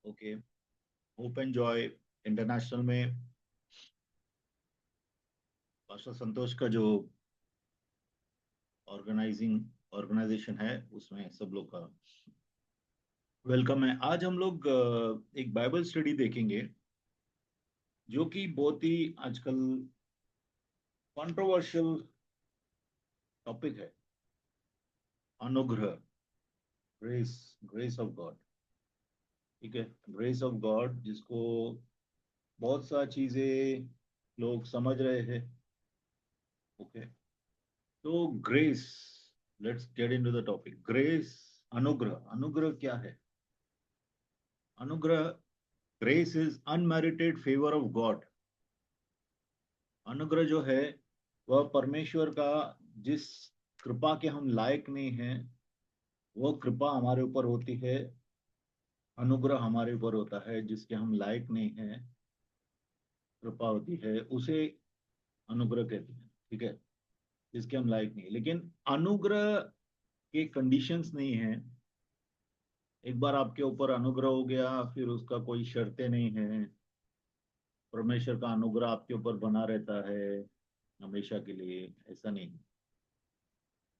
Okay, hope and Joy international में pastor संतोष का जो ऑर्गेनाइजिंग ऑर्गेनाइजेशन है उसमें सब लोग का वेलकम है। आज हम लोग एक बाइबल स्टडी देखेंगे जो कि बहुत ही आजकल कंट्रोवर्शियल टॉपिक है। अनुग्रह, ग्रेस, ग्रेस ऑफ गॉड। ठीक है, ग्रेस ऑफ गॉड जिसको बहुत सा चीजें लोग समझ रहे हैं। ओके, तो grace, let's get into the topic. Grace, अनुग्रह। अनुग्रह क्या है? अनुग्रह, grace is unmerited favour of God. अनुग्रह जो है वह परमेश्वर का, जिस कृपा के हम लायक नहीं हैं वह कृपा हमारे ऊपर होती है। अनुग्रह हमारे ऊपर होता है जिसके हम लायक नहीं हैं, कृपा होती है उसे अनुग्रह कहते हैं। ठीक है, जिसके हम लायक नहीं, लेकिन अनुग्रह के कंडीशंस नहीं है। एक बार आपके ऊपर अनुग्रह हो गया फिर उसका कोई शर्तें नहीं है। परमेश्वर का अनुग्रह आपके ऊपर बना रहता है हमेशा के लिए, ऐसा नहीं।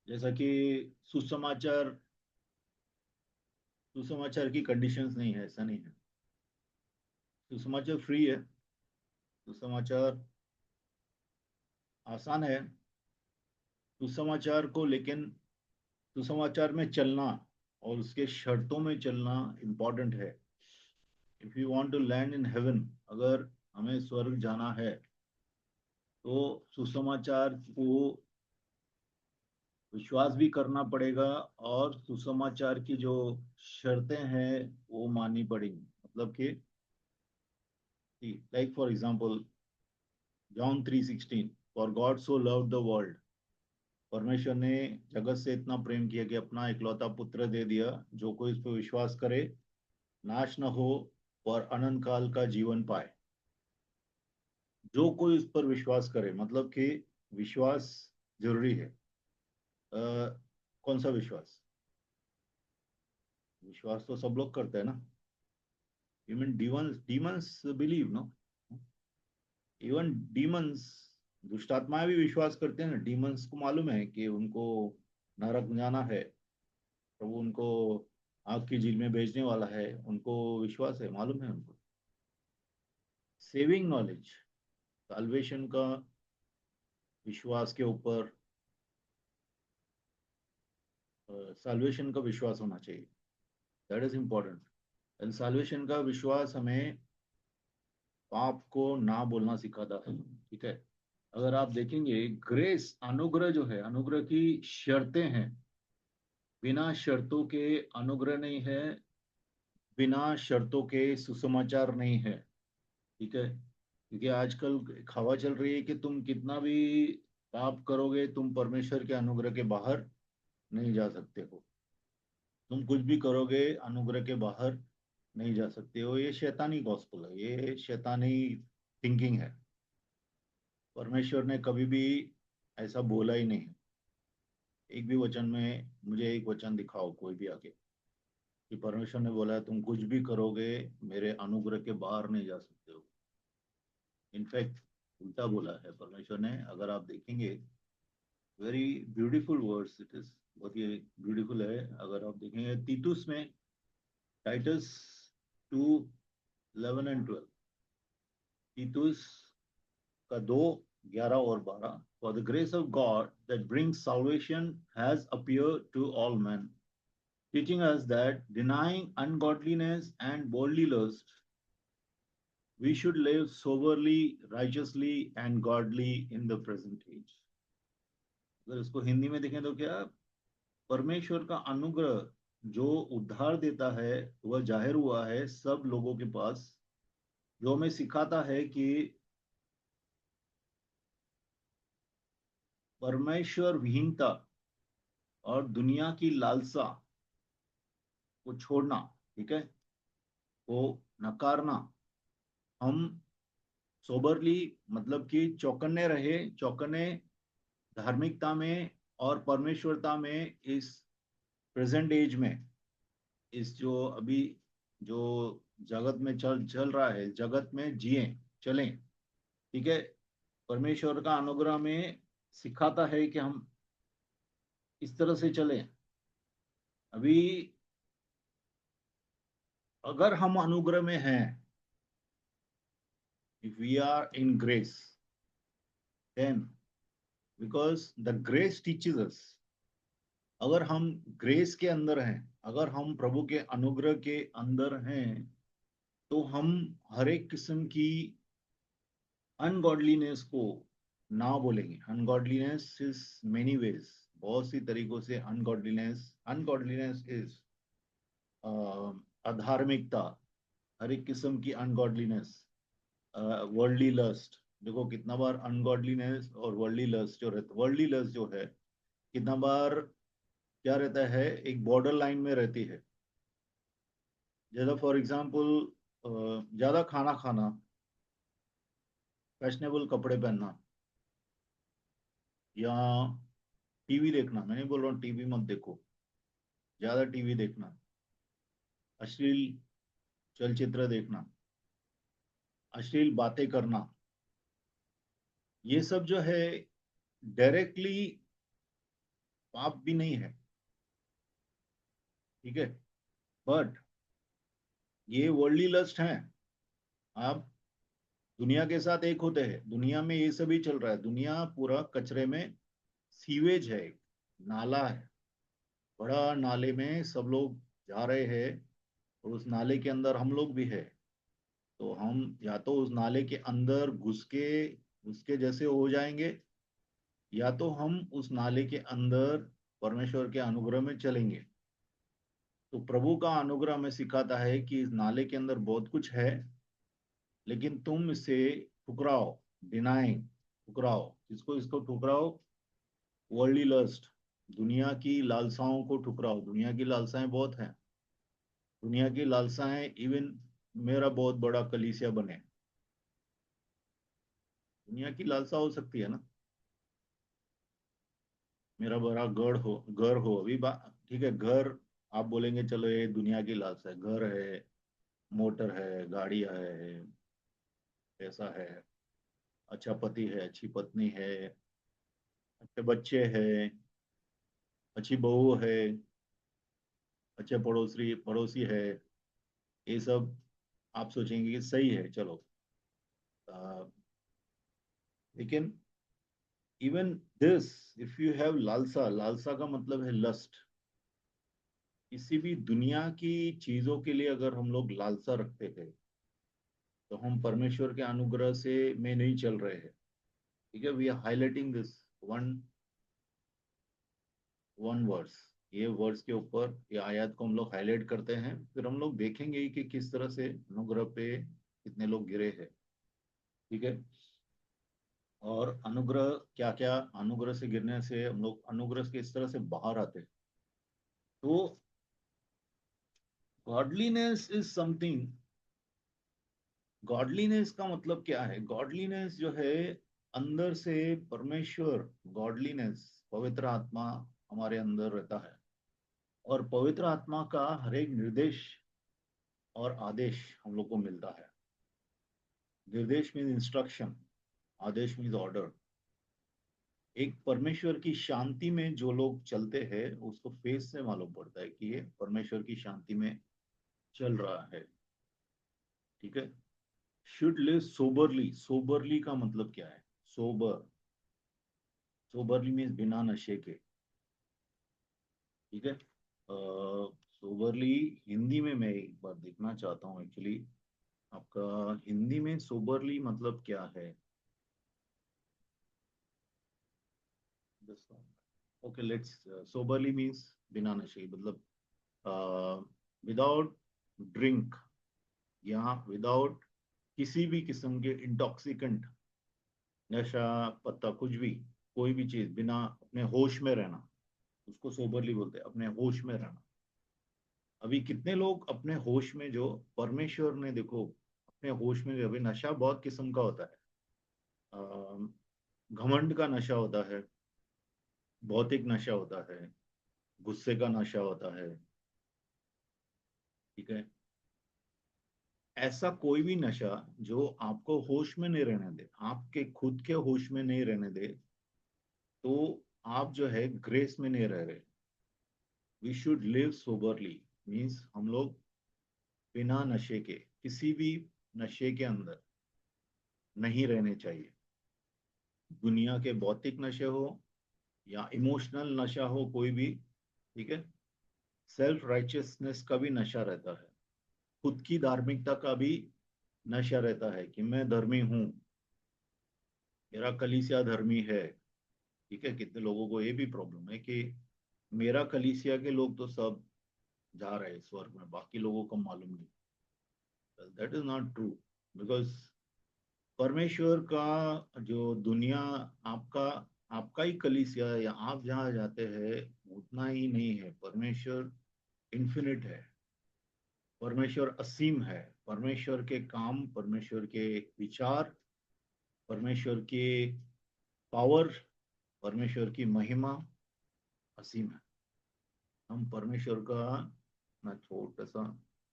जैसा कि सुसमाचार, सुसमाचार की कंडीशंस नहीं है, ऐसा नहीं है। सुसमाचार फ्री है, सुसमाचार आसान है। सुसमाचार को लेकिन सुसमाचार में चलना और उसके शर्तों में चलना इम्पोर्टेंट है। If you want to land in heaven, अगर हमें स्वर्ग जाना है तो सुसमाचार को विश्वास भी करना पड़ेगा और सुसमाचार की जो शर्तें हैं वो माननी पड़ेंगी। मतलब कि like for example John 3:16, for God so loved the world. परमेश्वर ने जगत से इतना प्रेम किया कि अपना इकलौता पुत्र दे दिया, जो कोई इस पर विश्वास करे नाश न हो और अनंत काल का जीवन पाए। जो कोई इस पर विश्वास करे, मतलब कि विश्वास जरूरी है। कौन सा विश्वास? विश्वास तो सब लोग करते हैं ना। Even demons, demons believe, no? Even demons, दुष्ट आत्माएं भी विश्वास करते हैं ना। डीमंस को मालूम है कि उनको नरक जाना है, प्रभु उनको आग की झील में भेजने वाला है, उनको विश्वास है, मालूम है उनको। सेविंग नॉलेज, साल्वेशन का विश्वास के ऊपर, साल्वेशन का विश्वास होना चाहिए। That is important. And salvation का विश्वास हमें पाप को ना बोलना सिखाता है। ठीक है, अगर आप देखेंगे ग्रेस, अनुग्रह जो है, अनुग्रह की शर्तें हैं। बिना शर्तों के अनुग्रह नहीं है, बिना शर्तों के सुसमाचार नहीं है। ठीक है, क्योंकि आजकल एक हवा चल रही है कि तुम कितना भी पाप करोगे तुम परमेश्वर के अनुग्रह के बाहर नहीं जा सकते हो। तुम कुछ भी करोगे अनुग्रह के बाहर नहीं जा सकते हो। ये शैतानी गॉस्पेल है, ये शैतानी थिंकिंग है। परमेश्वर ने कभी भी ऐसा बोला ही नहीं। एक भी वचन में मुझे एक वचन दिखाओ कोई भी आगे कि परमेश्वर ने बोला है तुम कुछ भी करोगे मेरे अनुग्रह के बाहर नहीं जा सकते हो। इनफैक्ट उल्टा बोला है परमेश्वर ने। अगर आप देखेंगे, very beautiful words it is, बहुत ही ब्यूटीफुल है। अगर आप देखेंगे तीतुस में, टाइटस 2:11 and 12, तीतुस का 2:11 और 12, for the grace of God that brings salvation has appeared to all men, teaching us that denying ungodliness and worldly lust, we should live soberly, righteously, and godly in the present age. अगर इसको हिंदी में देखें तो क्या, परमेश्वर का अनुग्रह जो उद्धार देता है वह जाहिर हुआ है सब लोगों के पास, जो हमें सिखाता है कि परमेश्वर विहीनता और दुनिया की लालसा को छोड़ना। ठीक है, को नकारना। हम सोबरली, मतलब कि चौकन्ने रहे, चौकन्ने धार्मिकता में और परमेश्वरता में, इस प्रेजेंट एज में, इस जो अभी जो जगत में चल चल रहा है, जगत में जिए, चलें, ठीक है। परमेश्वर का अनुग्रह में सिखाता है कि हम इस तरह से चलें। अभी अगर हम अनुग्रह में हैं, if we are in grace, then because the grace teaches us, अगर हम ग्रेस के अंदर हैं, अगर हम प्रभु के अनुग्रह के अंदर हैं, तो हम हर एक किस्म की अनगॉडलीनेस को ना बोलेंगे। अनगॉडलीनेस इज मेनी वेज, बहुत सी तरीकों से अनगॉडलीनेस, अनगॉडलीनेस इज अधार्मिकता, हर एक किस्म की अनगॉडलीनेस, वर्ल्डली लस्ट। देखो कितना बार अनगॉडलीनेस और वर्ल्डली लस्ट जो रहता, वर्ल्डली लस्ट जो है, कितना बार क्या रहता है, एक बॉर्डर लाइन में रहती है। जैसा फॉर एग्जांपल ज्यादा खाना खाना, फैशनेबल कपड़े पहनना, या टीवी देखना। मैं नहीं बोल रहा हूँ टीवी मत देखो, ज्यादा टीवी देखना, अश्लील चलचित्र देखना, अश्लील बातें करना, ये सब जो है डायरेक्टली पाप भी नहीं है, ठीक है, बट ये वर्ल्डली लस्ट है। आप दुनिया के साथ एक होते हैं, दुनिया में ये सभी चल रहा है, दुनिया पूरा कचरे में, सीवेज है, नाला है, बड़ा नाले में सब लोग जा रहे हैं, और उस नाले के अंदर हम लोग भी है। तो हम या तो उस नाले के अंदर घुस के उसके जैसे हो जाएंगे, या तो हम उस नाले के अंदर परमेश्वर के अनुग्रह में चलेंगे। तो प्रभु का अनुग्रह में सिखाता है कि इस नाले के अंदर बहुत कुछ है, लेकिन तुम इसे ठुकराओ, डिनाइंग, ठुकराओ। इसको इसको ठुकराओ, वर्ल्डली लस्ट, दुनिया की लालसाओं को ठुकराओ। दुनिया की लालसाएं बहुत हैं, दुनिया की लालसाएं इवन मेरा बहुत बड़ा कलीसिया बने, दुनिया की लालसा हो सकती है ना, मेरा बड़ा घर हो अभी ठीक है, घर आप बोलेंगे चलो ये दुनिया की लालसा है, घर है, मोटर है, गाड़ियां है, पैसा है, अच्छा पति है, अच्छी पत्नी है, अच्छे बच्चे हैं, अच्छी बहू है, अच्छे पड़ोसी पड़ोसी है, ये सब आप सोचेंगे कि सही है, चलो। आ, लेकिन even this, if you have लालसा, लालसा का मतलब है लस्ट, किसी भी दुनिया की चीजों के लिए अगर हम लोग लालसा रखते हैं, तो हम परमेश्वर के अनुग्रह से में नहीं चल रहे हैं, ठीक है। We are highlighting this one one verse, ये वर्स के ऊपर ये आयत को हम लोग हाईलाइट करते हैं, फिर हम लोग देखेंगे कि किस तरह से अनुग्रह पे कितने लोग गिरे हैं, ठीक है। और अनुग्रह क्या क्या, अनुग्रह से गिरने से हम लोग अनुग्रह के इस तरह से बाहर आते हैं। तो गॉडलीनेस इज समथिंग, गॉडलीनेस का मतलब क्या है? गॉडलीनेस जो है अंदर से परमेश्वर, गॉडलीनेस, पवित्र आत्मा हमारे अंदर रहता है, और पवित्र आत्मा का हर एक निर्देश और आदेश हम लोग को मिलता है। निर्देश मीन इंस्ट्रक्शन, आदेश मीन ऑर्डर। एक परमेश्वर की शांति में जो लोग चलते हैं, उसको फेस से मालूम पड़ता है कि ये परमेश्वर की शांति में चल रहा है, ठीक है। शुड लिव सोबरली, सोबरली का मतलब क्या है? सोबर, सोबरली मीन्स बिना नशे के, ठीक है। सोबरली हिंदी में मैं एक बार देखना चाहता हूँ एक्चुअली, आपका हिंदी में सोबरली मतलब क्या है? ओके लेट्स, सोबरली मीन्स बिना नशे, मतलब विदाउट ड्रिंक, या विदाउट किसी भी किस्म के इंटॉक्सिकेंट, नशा पत्ता कुछ भी, कोई भी चीज, बिना अपने होश में रहना, उसको सोबरली बोलते हैं, अपने होश में रहना। अभी कितने लोग अपने होश में, जो परमेश्वर ने देखो अपने होश में, अभी नशा बहुत किस्म का होता है। घमंड का नशा होता है, भौतिक नशा होता है, गुस्से का नशा होता है, ठीक है। ऐसा कोई भी नशा जो आपको होश में नहीं रहने दे, आपके खुद के होश में नहीं रहने दे, तो आप जो है ग्रेस में नहीं रह रहे। We should live soberly, means हम लोग बिना नशे के, किसी भी नशे के अंदर नहीं रहने चाहिए। दुनिया के भौतिक नशे हो या इमोशनल नशा हो, कोई भी, ठीक है। सेल्फ राइचियसनेस का भी नशा रहता है, खुद की धार्मिकता का भी नशा रहता है कि मैं धर्मी हूँ, मेरा कलीसिया धर्मी है। ठीक है, कितने लोगों को ये भी प्रॉब्लम है कि मेरा कलीसिया के लोग तो सब जा रहे हैं स्वर्ग में, बाकी लोगों को मालूम नहीं। That is not true, because परमेश्वर का जो दुनिया, आपका आपका ही कलीसिया या आप जहाँ जाते हैं उतना ही नहीं है। परमेश्वर इन्फिनिट है, परमेश्वर असीम है, परमेश्वर के काम, परमेश्वर के विचार, परमेश्वर की पावर, परमेश्वर की महिमा असीम है। हम परमेश्वर का ना छोटा सा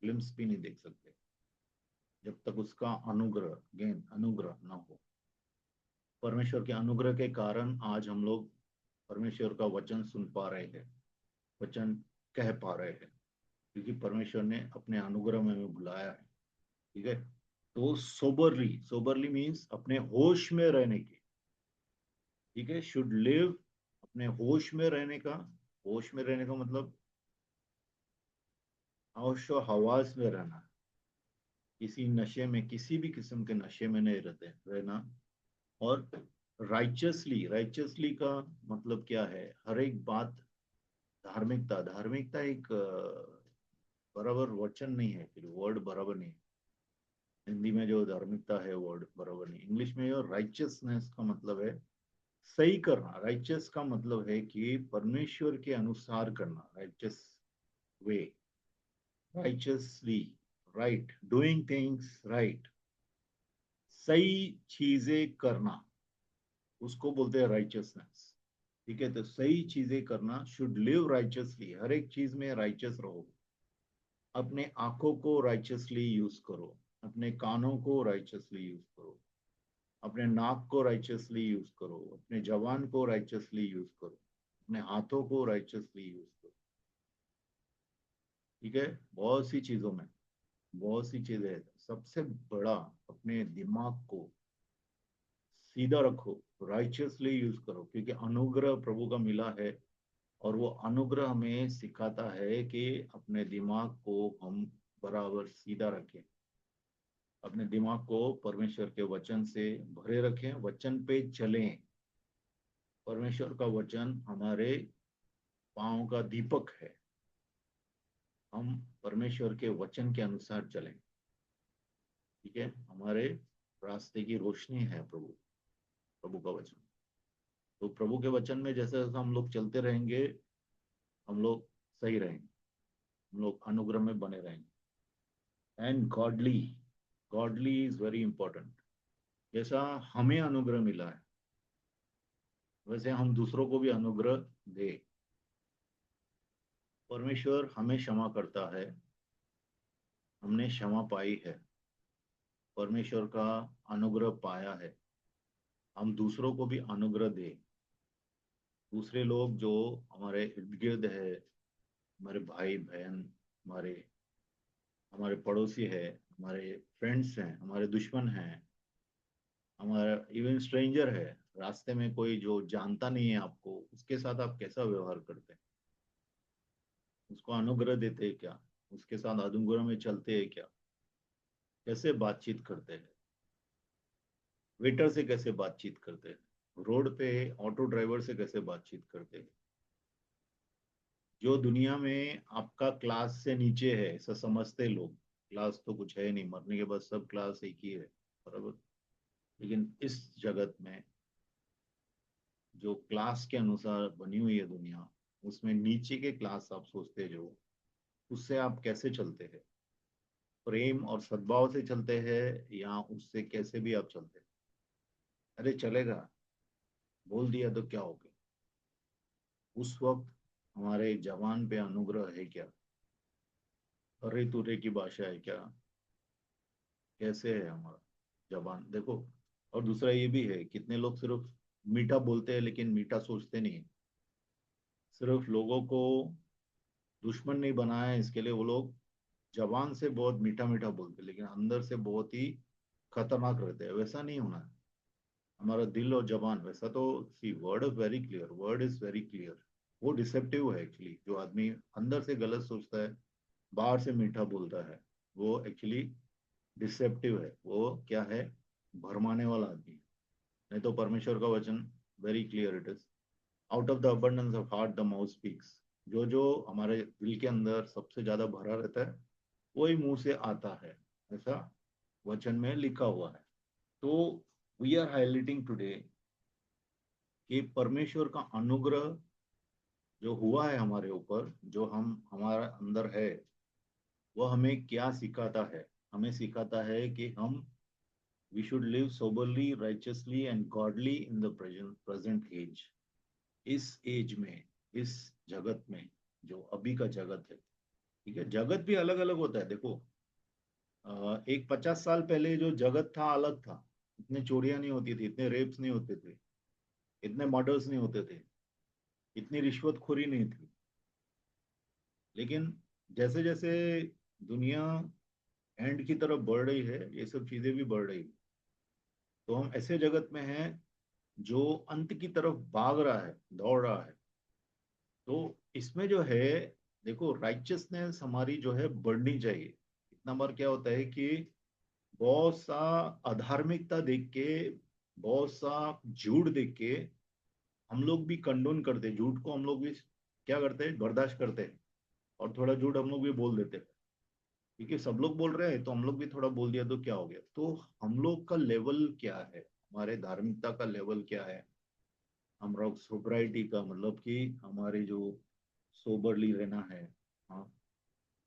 ग्लिम्स भी नहीं देख सकते जब तक उसका अनुग्रह, गेन अनुग्रह ना हो। परमेश्वर के अनुग्रह के कारण आज हम लोग परमेश्वर का वचन सुन पा रहे हैं, वचन कह पा रहे हैं, क्योंकि परमेश्वर ने अपने अनुग्रह में हमें बुलाया है। ठीक है, तो सोबरली, सोबरली मीन्स अपने होश में रहने की। ठीक है, शुड लिव, अपने होश में रहने का। होश में रहने का मतलब होशो हवास में रहना, किसी नशे में, किसी भी किस्म के नशे में नहीं रहते रहना। और राइचसली, राइचसली का मतलब क्या है? हर एक बात, धार्मिकता, धार्मिकता एक बराबर वचन नहीं है, फिर वर्ड बराबर नहीं है। हिंदी में जो धार्मिकता है वर्ड बराबर नहीं, इंग्लिश में जो राइचियसनेस का मतलब है सही करना। राइचियस का मतलब है कि परमेश्वर के अनुसार करना, राइचियस वे, राइचियसली, राइट, डूइंग थिंग्स राइट, सही चीजें करना, उसको बोलते हैं राइचियसनेस। ठीक है, तो सही चीजें करना, शुड लिव राइचियसली, हर एक चीज में राइचियस रहो। अपने आंखों को राइचियसली यूज करो, अपने कानों को राइचियसली यूज करो, अपने नाक को राइचियसली यूज करो, अपने जवान को राइचियसली यूज करो, अपने हाथों को राइचियसली यूज करो। ठीक है, बहुत सी चीजों में, बहुत सी चीजें हैं। सबसे बड़ा, अपने दिमाग को सीधा रखो, राइचियसली यूज करो, क्योंकि अनुग्रह प्रभु का मिला है। और वो अनुग्रह हमें सिखाता है कि अपने दिमाग को हम बराबर सीधा रखें, अपने दिमाग को परमेश्वर के वचन से भरे रखें, वचन पे चलें। परमेश्वर का वचन हमारे पांव का दीपक है, हम परमेश्वर के वचन के अनुसार चलें। ठीक है, हमारे रास्ते की रोशनी है प्रभु, प्रभु का वचन। तो प्रभु के वचन में जैसे जैसे हम लोग चलते रहेंगे, हम लोग सही रहेंगे, हम लोग अनुग्रह में बने रहेंगे। And godly, godly is very important. जैसा हमें अनुग्रह मिला है वैसे हम दूसरों को भी अनुग्रह दे। परमेश्वर हमें क्षमा करता है, हमने क्षमा पाई है, परमेश्वर का अनुग्रह पाया है, हम दूसरों को भी अनुग्रह दे। दूसरे लोग जो हमारे इर्द गिर्द है, हमारे भाई बहन, हमारे हमारे पड़ोसी है, हमारे फ्रेंड्स हैं, हमारे दुश्मन हैं, हमारा इवन स्ट्रेंजर है, रास्ते में कोई जो जानता नहीं है आपको, उसके साथ आप कैसा व्यवहार करते हैं? उसको अनुग्रह देते हैं क्या? उसके साथ अनुग्रह में चलते हैं क्या? कैसे बातचीत करते हैं? वेटर से कैसे बातचीत करते हैं? रोड पे ऑटो ड्राइवर से कैसे बातचीत करते हैं? जो दुनिया में आपका क्लास से नीचे है ऐसा समझते लोग, क्लास तो कुछ है नहीं, मरने के बाद सब क्लास एक ही है, बराबर। लेकिन इस जगत में जो क्लास के अनुसार बनी हुई है दुनिया, उसमें नीचे के क्लास आप सोचते जो, उससे आप कैसे चलते हैं? प्रेम और सद्भाव से चलते हैं या उससे कैसे भी आप चलते हैं? अरे चलेगा, बोल दिया तो क्या हो गया? उस वक्त हमारे जवान पे अनुग्रह है क्या? अरे तुरे की भाषा है क्या? कैसे है हमारा जबान देखो। और दूसरा ये भी है, कितने लोग सिर्फ मीठा बोलते हैं लेकिन मीठा सोचते नहीं। सिर्फ लोगों को दुश्मन नहीं बनाया है, इसके लिए वो लोग जबान से बहुत मीठा मीठा बोलते हैं लेकिन अंदर से बहुत ही खतरनाक रहते हैं। वैसा नहीं होना है हमारा दिल और जबान। वैसा तो see word is very clear, word is very clear. वो डिसेप्टिव है एक्चुअली। जो आदमी अंदर से गलत सोचता है, बाहर से मीठा बोलता है, वो एक्चुअली डिसेप्टिव है। वो क्या है, भरमाने वाला आदमी है। नहीं तो परमेश्वर का वचन very clear it is, out of the abundance of heart the mouth speaks. जो जो हमारे दिल के अंदर सबसे ज्यादा भरा रहता है वही मुंह से आता है, ऐसा वचन में लिखा हुआ है। तो वी आर हाईलाइटिंग टुडे कि परमेश्वर का अनुग्रह जो हुआ है हमारे ऊपर, जो हम हमारा अंदर है, वो हमें क्या सिखाता है। हमें सिखाता है कि हम we should live soberly, righteously and godly in the present age. इस एज में, इस जगत में, जो अभी का जगत है, ठीक है। जगत भी अलग अलग होता है देखो। एक 50 साल पहले जो जगत था अलग था। इतने चोरियां नहीं होती थी, इतने रेप्स नहीं होते थे, इतने मर्डर्स नहीं होते थे, इतनी रिश्वतखोरी नहीं थी। लेकिन जैसे जैसे दुनिया एंड की तरफ बढ़ रही है, ये सब चीजें भी बढ़ रही है। तो हम ऐसे जगत में हैं जो अंत की तरफ भाग रहा है, दौड़ रहा है। तो इसमें जो है, देखो, राइचियसनेस हमारी जो है बढ़नी चाहिए। इतना बार क्या होता है कि बहुत सा अधार्मिकता देख के, बहुत सा झूठ देख के हम लोग भी कंडोन करते हैं। झूठ को हम लोग भी क्या करते हैं, बर्दाश्त करते हैं। और थोड़ा झूठ हम लोग भी बोल देते हैं, क्योंकि सब लोग बोल रहे हैं तो हम लोग भी थोड़ा बोल दिया तो क्या हो गया। तो हम लोग का लेवल क्या है, हमारे धार्मिकता का लेवल क्या है, हमारा सोब्राइटी का मतलब कि हमारे जो सोबरली रहना है। हाँ,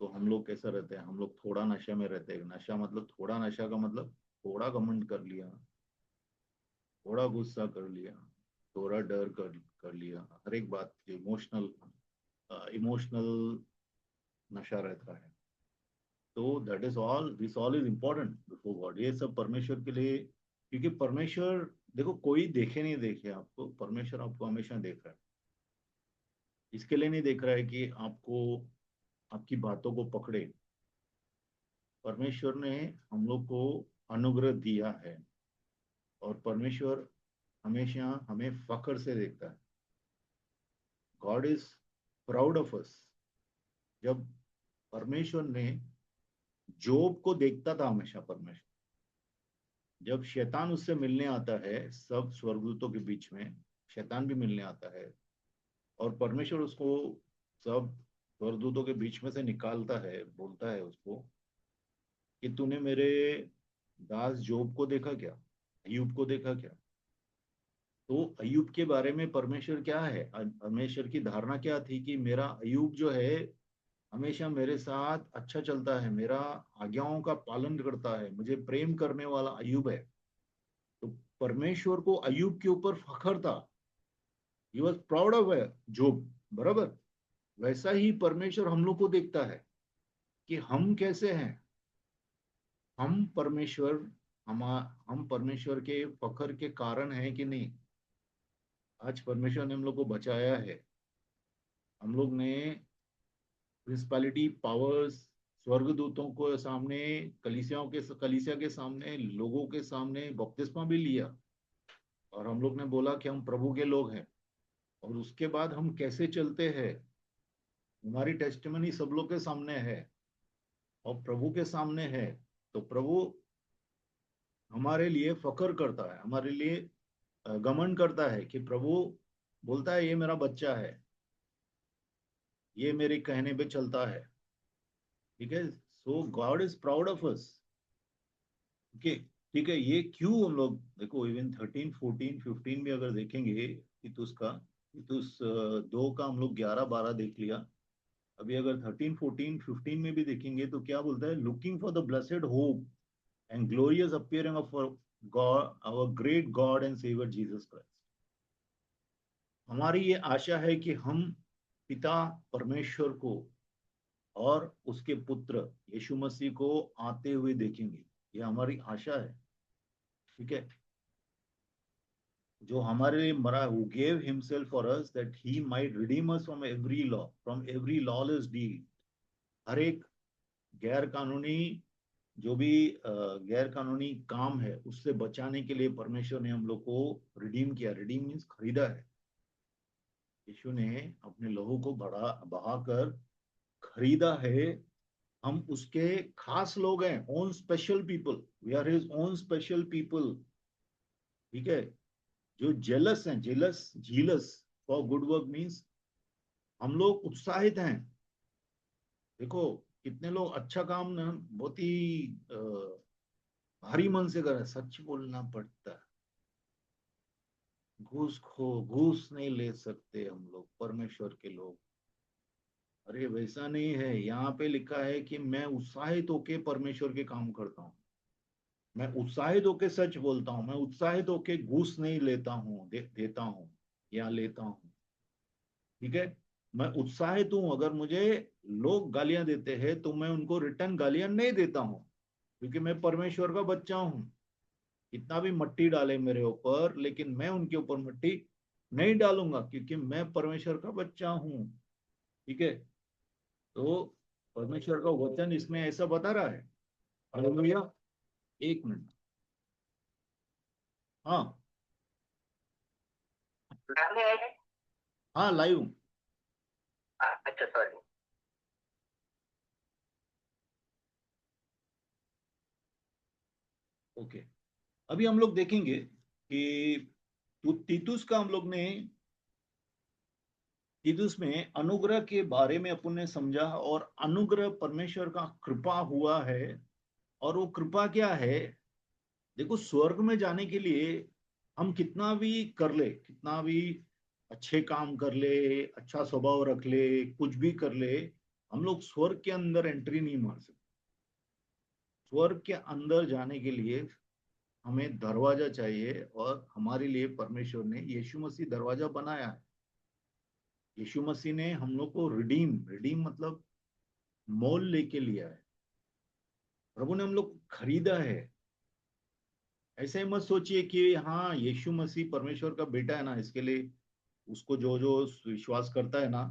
तो हम लोग कैसा रहते हैं, हम लोग थोड़ा नशे में रहते हैं। नशा मतलब, थोड़ा नशा का मतलब थोड़ा घमंड कर लिया, थोड़ा गुस्सा कर लिया, थोड़ा डर कर लिया। हर एक बात इमोशनल, इमोशनल नशा रहता है। तो that is all, this all is important before God. ये सब परमेश्वर के लिए, क्योंकि परमेश्वर, देखो, कोई देखे नहीं देखे आपको, परमेश्वर आपको हमेशा देख रहा है। इसके लिए नहीं देख रहा है कि आपको, आपकी बातों को पकड़े। परमेश्वर ने हम लोग को अनुग्रह दिया है, और परमेश्वर हमेशा हमें फख्र से देखता है। गॉड इज प्राउड ऑफ अस। जब परमेश्वर ने जोब को देखता था हमेशा, परमेश्वर जब शैतान उससे मिलने आता है, सब स्वर्गदूतों के बीच में शैतान भी मिलने आता है, और परमेश्वर उसको सब स्वर्गदूतों के बीच में से निकालता है, बोलता है उसको कि तूने मेरे दास जोब को देखा क्या, अय्यूब को देखा क्या। तो अय्यूब के बारे में परमेश्वर क्या है, परमेश्वर की धारणा क्या थी कि मेरा अय्यूब जो है हमेशा मेरे साथ अच्छा चलता है, मेरा आज्ञाओं का पालन करता है, मुझे प्रेम करने वाला अय्यूब है। तो परमेश्वर को अय्यूब के ऊपर फख्र था। ही वॉज प्राउड ऑफ जोब, बराबर। वैसा ही परमेश्वर हम लोग को देखता है कि हम कैसे हैं। हम परमेश्वर, हम हम परमेश्वर के फख्र के कारण हैं कि नहीं। आज परमेश्वर ने हम लोग को बचाया है। हम लोग ने प्रिंसिपैलिटी पावर्स, स्वर्गदूतों को सामने, कलीसिया के सामने, लोगों के सामने बपतिस्मा भी लिया, और हम लोग ने बोला कि हम प्रभु के लोग हैं। और उसके बाद हम कैसे चलते हैं, हमारी टेस्टिमनी सब लोग के सामने है और प्रभु के सामने है। तो प्रभु हमारे लिए फख्र करता है, हमारे लिए घमंड करता है कि प्रभु बोलता है ये मेरा बच्चा है, ये मेरे कहने पे चलता है। ठीक है। So God is proud of us. Okay, ठीक है। ये क्यों हम लोग, देखो, इवन 13, 14, 15 भी अगर देखेंगे तीतुस का, तीतुस 2 का हम लोग 11, 12 देख लिया। अभी अगर 13, 14, 15 में भी देखेंगे तो क्या बोलता है, looking for the blessed hope and glorious appearing of God, our great God and saviour Jesus Christ. हमारी ये आशा है कि हम पिता परमेश्वर को और उसके पुत्र यीशु मसीह को आते हुए देखेंगे। ये हमारी आशा है, ठीक है। जो हमारे लिए मरा, who gave himself for us that he might redeem us from every lawless deed। हर एक गैर कानूनी, जो भी गैर कानूनी काम है उससे बचाने के लिए परमेश्वर ने हम लोग को रिडीम किया। रिडीम मीन्स खरीदा है। यीशु ने अपने लहू को बहाकर खरीदा है। हम उसके खास लोग हैं, own special people. We are his own special people, ठीक है। जो जेलस हैं, jealous zealous for good work means हम लोग उत्साहित हैं। देखो कितने लोग अच्छा काम ना बहुत ही भारी मन से कर रहे हैं। सच बोलना पड़ता है। घूस नहीं ले सकते हम लोग, परमेश्वर के लोग। अरे वैसा नहीं है, यहाँ पे लिखा है कि मैं उत्साहित होके परमेश्वर के काम करता हूँ। मैं उत्साहित होके सच बोलता हूँ। मैं उत्साहित होके घूस नहीं लेता हूँ, देता हूँ या लेता हूँ, ठीक है। मैं उत्साहित हूं। अगर मुझे लोग गालियां देते हैं तो मैं उनको रिटर्न गालियां नहीं देता हूं, क्योंकि मैं परमेश्वर का बच्चा हूं। कितना भी मट्टी डाले मेरे ऊपर, लेकिन मैं उनके ऊपर मट्टी नहीं डालूंगा, क्योंकि मैं परमेश्वर का बच्चा हूं, ठीक है। तो परमेश्वर का वचन इसमें ऐसा बता रहा है। हालेलुया। एक मिनट। हाँ, हाँ लाइव हूं। अच्छा सॉरी। ओके। अभी हम लोग देखेंगे कि तीतुस का हम लोग ने, तीतुस में अनुग्रह के बारे में अपन ने समझा। और अनुग्रह परमेश्वर का कृपा हुआ है। और वो कृपा क्या है? देखो स्वर्ग में जाने के लिए हम कितना भी कर ले, कितना भी अच्छे काम कर ले, अच्छा स्वभाव रख ले, कुछ भी कर ले, हम लोग स्वर्ग के अंदर एंट्री नहीं मार सकते। स्वर्ग के अंदर जाने के लिए हमें दरवाजा चाहिए, और हमारे लिए परमेश्वर ने यीशु मसीह दरवाजा बनाया है। यीशु मसीह ने हम लोग को रिडीम, रिडीम मतलब मोल लेके लिया है। प्रभु ने हम लोग को खरीदा है। ऐसे ही मत सोचिए कि हाँ यीशु मसीह परमेश्वर का बेटा है ना, इसके लिए उसको जो जो विश्वास करता है ना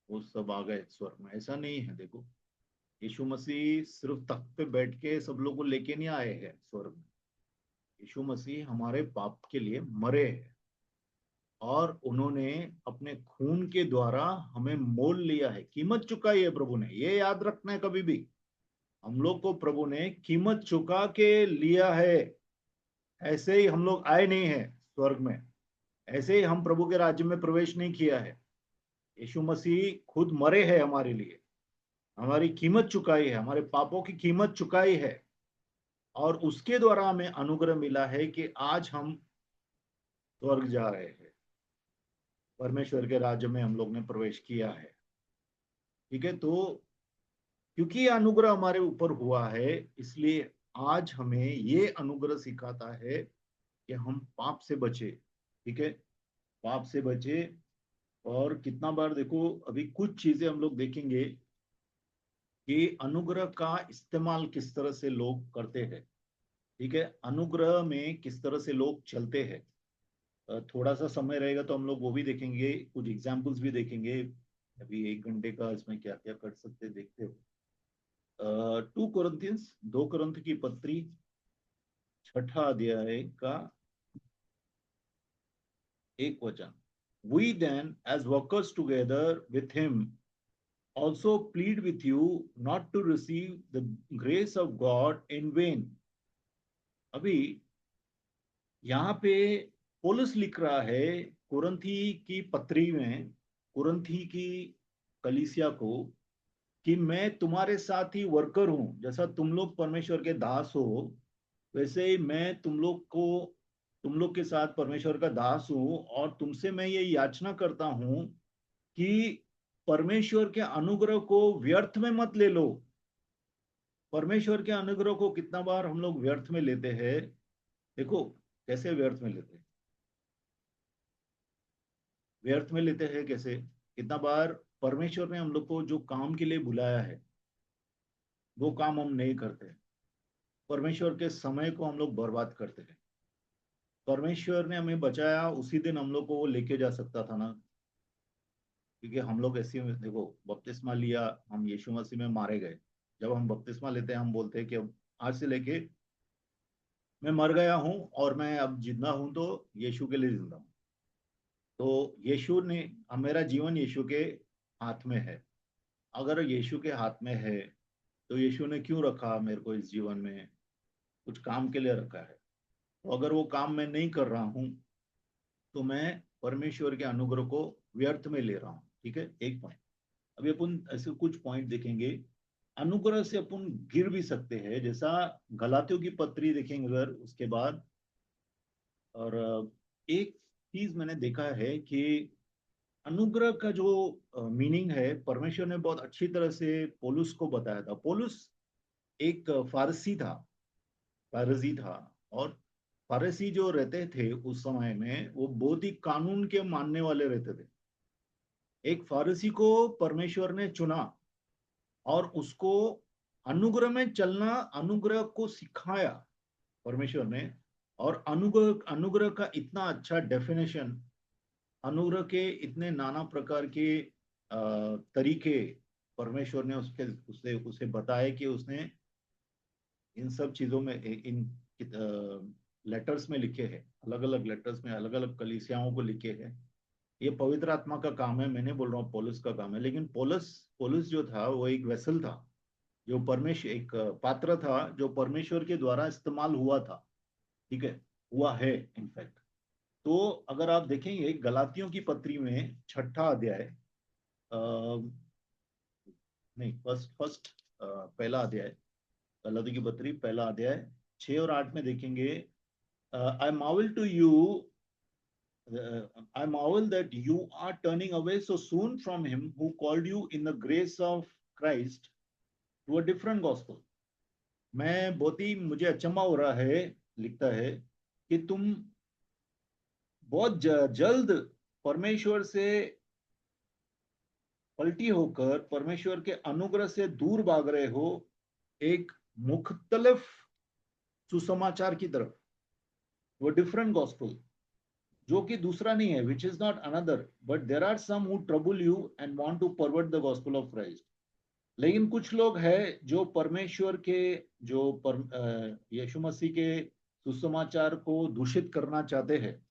वो सब आ गए स्वर्ग में। ऐसा नहीं है। देखो यीशु मसीह सिर्फ तख्त पे बैठ के सब लोग को लेके नहीं आए हैं स्वर्ग में। यीशु मसीह हमारे पाप के लिए मरे हैं, और उन्होंने अपने खून के द्वारा हमें मोल लिया है, कीमत चुकाई है प्रभु ने। ये याद रखना है कभी भी। हम लोग को प्रभु ने कीमत चुका के लिया है। ऐसे ही हम लोग आए नहीं हैं स्वर्ग में। ऐसे ही हम प्रभु के राज्य में प्रवेश नहीं किया है। यीशु मसीह खुद मरे हैं हमारे लिए, हमारी कीमत चुकाई है, हमारे पापों की कीमत चुकाई है। और उसके द्वारा हमें अनुग्रह मिला है कि आज हम स्वर्ग जा रहे हैं। परमेश्वर के राज्य में हम लोग ने प्रवेश किया है, ठीक है। तो क्योंकि ये अनुग्रह हमारे ऊपर हुआ है, इसलिए आज हमें ये अनुग्रह सिखाता है कि हम पाप से बचे, ठीक है। पाप से बचे। और कितना बार देखो, अभी कुछ चीजें हम लोग देखेंगे कि अनुग्रह का इस्तेमाल किस तरह से लोग करते हैं, ठीक है। अनुग्रह में किस तरह से लोग चलते हैं। थोड़ा सा समय रहेगा तो हम लोग वो भी देखेंगे, कुछ एग्जाम्पल्स भी देखेंगे। अभी 1 घंटे का इसमें क्या क्या कर सकते हैं, देखते हो। 2 कुरिन्थियंस, 2 कुरिन्थ की पत्री, 6 अध्याय का 1 वचन। We then, as workers together with him, also plead with you not to receive the grace of God in vain। अभी यहाँ पे पौलुस लिख रहा है कुरंथी की पत्री में, कुरंथी की कलीसिया को, कि मैं तुम्हारे साथ ही वर्कर हूं। जैसा तुम लोग परमेश्वर के दास हो, वैसे ही मैं तुम लोग के साथ परमेश्वर का दास हूं। और तुमसे मैं ये याचना करता हूं कि परमेश्वर के अनुग्रह को व्यर्थ में मत ले लो। परमेश्वर के अनुग्रह को कितना बार हम लोग व्यर्थ में लेते हैं। देखो कैसे व्यर्थ में लेते हैं, व्यर्थ में लेते हैं कैसे। कितना बार परमेश्वर ने हम लोग को जो काम के लिए बुलाया है वो काम हम नहीं करते। परमेश्वर के समय को हम लोग बर्बाद करते हैं। परमेश्वर ने हमें बचाया, उसी दिन हम लोग को वो लेके जा सकता था ना, क्योंकि हम लोग ऐसे देखो, बपतिस्मा लिया, हम यीशु मसीह में मारे गए। जब हम बपतिस्मा लेते हैं हम बोलते हैं कि अब आज से लेके मैं मर गया हूँ और मैं अब जिंदा हूँ तो यीशु के लिए जिंदा हूँ। तो यीशु ने, मेरा जीवन यीशु के हाथ में है। अगर यीशु के हाथ में है तो यीशु ने क्यों रखा मेरे को इस जीवन में? कुछ काम के लिए रखा है। तो अगर वो काम मैं नहीं कर रहा हूँ तो मैं परमेश्वर के अनुग्रह को व्यर्थ में ले रहा हूँ। ठीक है, एक पॉइंट। अभी अपन ऐसे कुछ पॉइंट देखेंगे। अनुग्रह से अपन गिर भी सकते हैं, जैसा गलातियों की पत्री देखेंगे अगर उसके बाद। और एक चीज मैंने देखा है कि अनुग्रह का जो मीनिंग है, परमेश्वर ने बहुत अच्छी तरह से पौलुस को बताया था। पौलुस एक फारसी था, फारसी था। और फारसी जो रहते थे उस समय में, वो बहुत ही कानून के मानने वाले रहते थे। एक फारसी को परमेश्वर ने चुना और उसको अनुग्रह में चलना, अनुग्रह को सिखाया परमेश्वर ने। और अनुग्रह अनुग्रह का इतना अच्छा डेफिनेशन, अनुग्रह के इतने नाना प्रकार के तरीके परमेश्वर ने उसके उसे उसे बताए कि उसने इन सब चीजों में, इन लेटर्स में लिखे हैं, अलग अलग लेटर्स में अलग अलग कलीसियाओं को लिखे हैं। ये पवित्र आत्मा का काम है, मैं नहीं बोल रहा हूँ पौलुस का काम है। लेकिन पौलुस पौलुस जो था वो एक वेसल था, जो परमेश्वर, एक पात्र था जो परमेश्वर के द्वारा इस्तेमाल हुआ था। ठीक है, हुआ है इनफैक्ट। तो अगर आप देखेंगे गलातियों की पत्री में छठा अध्याय, नहीं, फर्स्ट फर्स्ट पहला अध्याय, गलातियों की पत्री पहला अध्याय 6 और 8 में देखेंगे। I marvel to you, I marvel that you are turning away so soon from him who called you in the grace of Christ to a different gospel. मैं बहुत ही, मुझे अचंभा हो रहा है, लिखता है कि तुम बहुत जल्द परमेश्वर से पलटी होकर परमेश्वर के अनुग्रह से दूर भाग रहे हो, एक मुख्तलिफ सुसमाचार की तरफ, वो डिफरेंट गॉस्पल, जो कि दूसरा नहीं है, which is not another but there are some who trouble you and want to pervert the gospel of Christ. लेकिन कुछ लोग हैं जो परमेश्वर के, जो यीशु मसीह के सुसमाचार को दूषित करना चाहते हैं।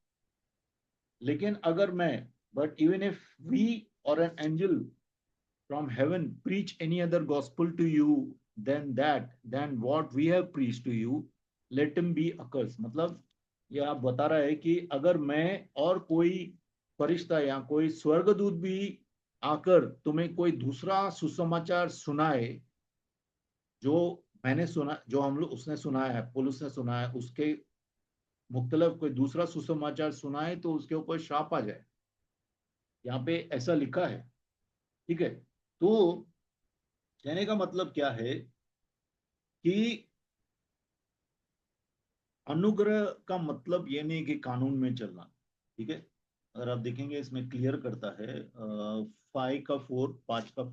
लेकिन अगर मैं, बट इवन इफ वी और an angel from heaven preach any other gospel to you than what we have preached to you, let him be accursed। मतलब ये आप बता रहा है कि अगर मैं और कोई फरिश्ता या कोई स्वर्गदूत भी आकर तुम्हें कोई दूसरा सुसमाचार सुनाए, जो मैंने सुना, जो हम लोग, उसने सुनाया है, पुलिस ने सुनाया है, उसके मुख्तलिफ कोई दूसरा सुसमाचार सुनाए तो उसके ऊपर शाप आ जाए। यहाँ पे ऐसा लिखा है। ठीक है, तो कहने का मतलब क्या है कि अनुग्रह का मतलब ये नहीं कि कानून में चलना। ठीक है, अगर आप देखेंगे इसमें क्लियर करता है 5 का 4, 5 का,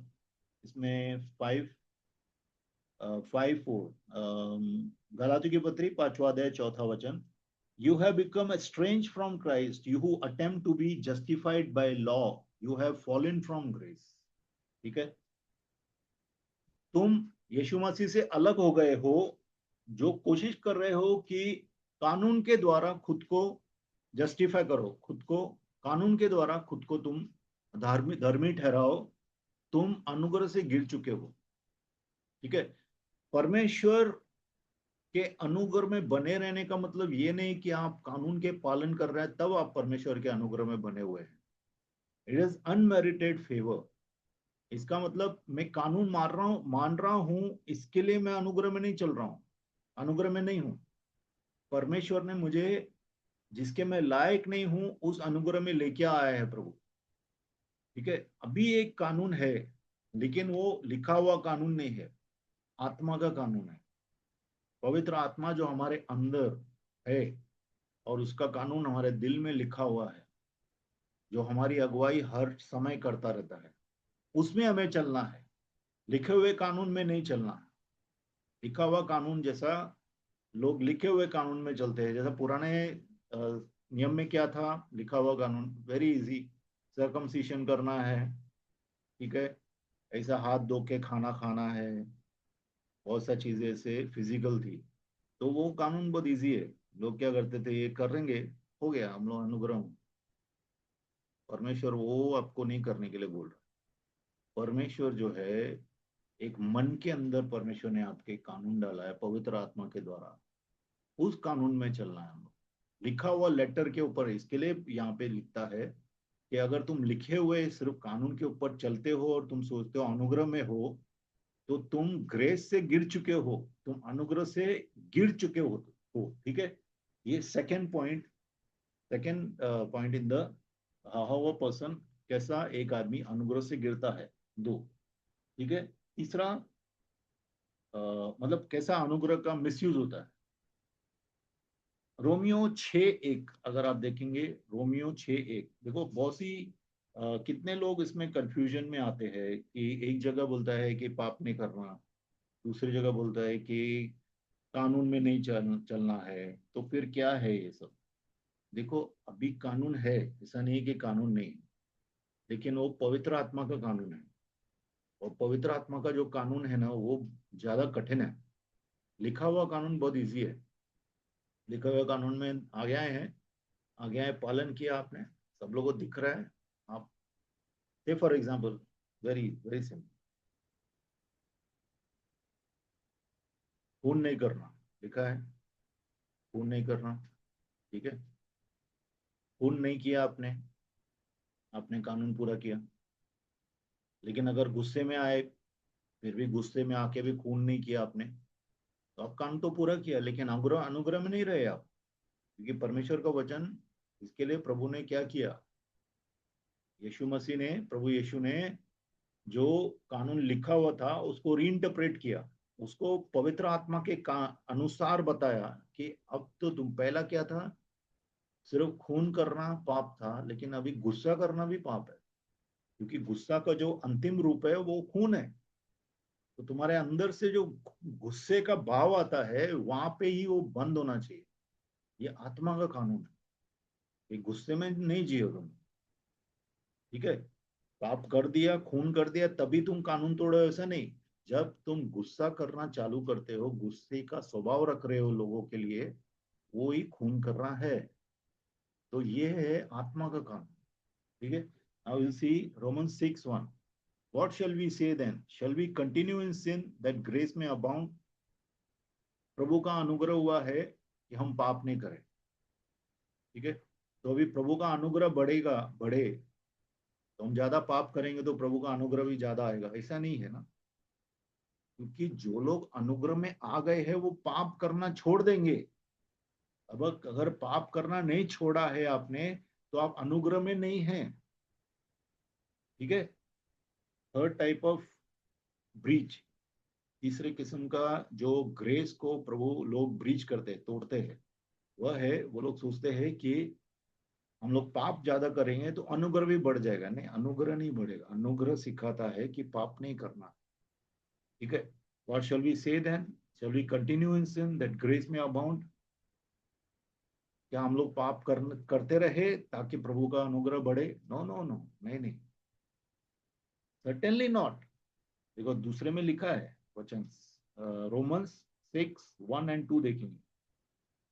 इसमें 5:4, गलातियों की पत्री 5वां अध्याय 4था वचन। You have become estranged from Christ, you who attempt to be justified by law, you have fallen from grace. ठीक है, तुम यीशु मसीह से अलग हो गए हो, जो कोशिश कर रहे हो कि कानून के द्वारा खुद को जस्टिफाई करो, खुद को कानून के द्वारा खुद को तुम धर्मी ठहराओ। तुम अनुग्रह से गिर चुके हो। ठीक है, परमेश्वर के अनुग्रह में बने रहने का मतलब ये नहीं कि आप कानून के पालन कर रहे हैं तब आप परमेश्वर के अनुग्रह में बने हुए हैं। It is unmerited favour. इसका मतलब मैं कानून मान रहा हूं, इसके लिए मैं अनुग्रह में नहीं चल रहा हूं, अनुग्रह में नहीं हूं। परमेश्वर ने मुझे, जिसके मैं लायक नहीं हूं, उस अनुग्रह में लेके आया है प्रभु। ठीक है, अभी एक कानून है, लेकिन वो लिखा हुआ कानून नहीं है, आत्मा का कानून है। पवित्र आत्मा जो हमारे अंदर है और उसका कानून हमारे दिल में लिखा हुआ है, जो हमारी अगुवाई हर समय करता रहता है, उसमें हमें चलना है। लिखे हुए कानून में नहीं चलना। लिखा हुआ कानून जैसा लोग लिखे हुए कानून में चलते हैं। जैसा पुराने नियम में क्या था, लिखा हुआ कानून वेरी इजी, सर्कमसिशन करना है, ठीक है, ऐसा हाथ धो के खाना खाना है, बहुत सा चीजें ऐसे फिजिकल थी। तो वो कानून बहुत इजी है। लोग क्या करते थे, ये करेंगे, हो गया, हम लोग अनुग्रह हूं। परमेश्वर वो आपको नहीं करने के लिए बोल रहा। परमेश्वर जो है, एक मन के अंदर परमेश्वर ने आपके कानून डाला है पवित्र आत्मा के द्वारा, उस कानून में चलना है हम लोग। लिखा हुआ लेटर के ऊपर, इसके लिए यहाँ पे लिखता है कि अगर तुम लिखे हुए सिर्फ कानून के ऊपर चलते हो और तुम सोचते हो अनुग्रह में हो, तो तुम ग्रेस से गिर चुके हो, तुम अनुग्रह से गिर चुके हो, ठीक है। ये second point, second point in the how a person, कैसा एक आदमी अनुग्रह से गिरता है, दो, ठीक है। तीसरा, मतलब कैसा अनुग्रह का मिसयूज होता है। रोमियो 6:1 अगर आप देखेंगे, रोमियो 6:1 देखो, बहुत सी कितने लोग इसमें कंफ्यूजन में आते हैं कि एक जगह बोलता है कि पाप नहीं करना, दूसरी जगह बोलता है कि कानून में नहीं चलना है, तो फिर क्या है ये सब। देखो, अभी कानून है, ऐसा नहीं है कि कानून नहीं है, लेकिन वो पवित्र आत्मा का कानून है। और पवित्र आत्मा का जो कानून है ना, वो ज्यादा कठिन है। लिखा हुआ कानून बहुत इजी है। लिखे हुए कानून में आज्ञाएं हैं, आज्ञाएं पालन किया आपने, सब लोगों को दिख रहा है। आप से for example, very very simple, खून नहीं करना, लिखा है, खून नहीं करना, ठीक है। खून नहीं किया आपने, आपने कानून पूरा किया। लेकिन अगर गुस्से में आए, फिर भी गुस्से में आके भी खून नहीं किया आपने, तो आप कानून तो पूरा किया, लेकिन अनुग्रह, अनुग्रह में नहीं रहे आप। क्योंकि परमेश्वर का वचन, इसके लिए प्रभु ने क्या किया, यीशु मसीह ने, प्रभु यीशु ने जो कानून लिखा हुआ था उसको रीइंटरप्रेट किया, उसको पवित्र आत्मा के अनुसार बताया कि अब तो तुम, पहला क्या था, सिर्फ खून करना पाप था, लेकिन अभी गुस्सा करना भी पाप है। क्योंकि गुस्सा का जो अंतिम रूप है वो खून है। तो तुम्हारे अंदर से जो गुस्से का भाव आता है, वहां पे ही वो बंद होना चाहिए। ये आत्मा का कानून है, ये गुस्से में नहीं जियो तुम, ठीक है। पाप कर दिया, खून कर दिया, तभी तुम कानून तोड़ो, ऐसा नहीं। जब तुम गुस्सा करना चालू करते हो, गुस्से का स्वभाव रख रहे हो लोगों के लिए, वो ही खून कर रहा है। तो ये है आत्मा का कानून, ठीक है। Now you see Romans 6:1, what shall we say then, shall we continue in sin that grace में अबाउंड। प्रभु का अनुग्रह हुआ है कि हम पाप नहीं करें, ठीक है। तो अभी प्रभु का अनुग्रह बढ़ेगा, बढ़े, तो हम ज्यादा पाप करेंगे तो प्रभु का अनुग्रह भी ज्यादा आएगा, ऐसा नहीं है ना। क्योंकि जो लोग अनुग्रह में आ गए हैं वो पाप करना छोड़ देंगे। अब अगर पाप करना नहीं छोड़ा है आपने, तो आप अनुग्रह में नहीं हैं, ठीक है। थर्ड टाइप ऑफ ब्रीच, तीसरे किस्म का जो ग्रेस को प्रभु लोग ब्रीच करते हैं, तोड़ते हैं, वह है, वो लोग सोचते हैं कि हम लोग पाप ज्यादा करेंगे तो अनुग्रह भी बढ़ जाएगा। नहीं, अनुग्रह नहीं बढ़ेगा। अनुग्रह सिखाता है कि पाप नहीं करना, ठीक है। What shall we say then? Shall we continue in sin that grace may abound? क्या हम लोग पाप करते रहे ताकि प्रभु का अनुग्रह बढ़े? नो नो नो, नहीं नहीं, सर्टेनली नॉट। देखो, दूसरे में लिखा है वचन, रोमन्स 6:1 and 2 देखेंगे।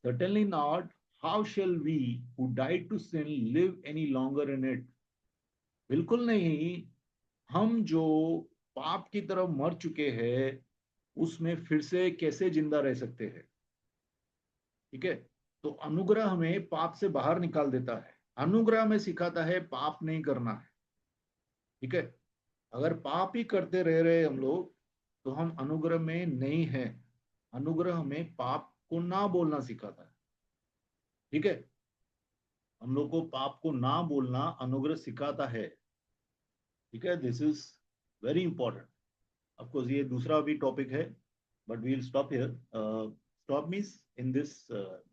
Certainly not, how shall we who died to sin live any longer in it. बिल्कुल नहीं। हम जो पाप की तरफ मर चुके हैं, उसमें फिर से कैसे जिंदा रह सकते हैं, ठीक है। तो अनुग्रह हमें पाप से बाहर निकाल देता है। अनुग्रह में सिखाता है पाप नहीं करना है, ठीक है। अगर पाप ही करते रह रहे हम लोग, तो हम अनुग्रह में नहीं है। अनुग्रह हमें पाप को ना बोलना सिखाता है, ठीक है। हम लोग को पाप को ना बोलना अनुग्रह सिखाता है, ठीक है। This is very important. Of course ये दूसरा भी टॉपिक है, but we will stop here. Stop means in this,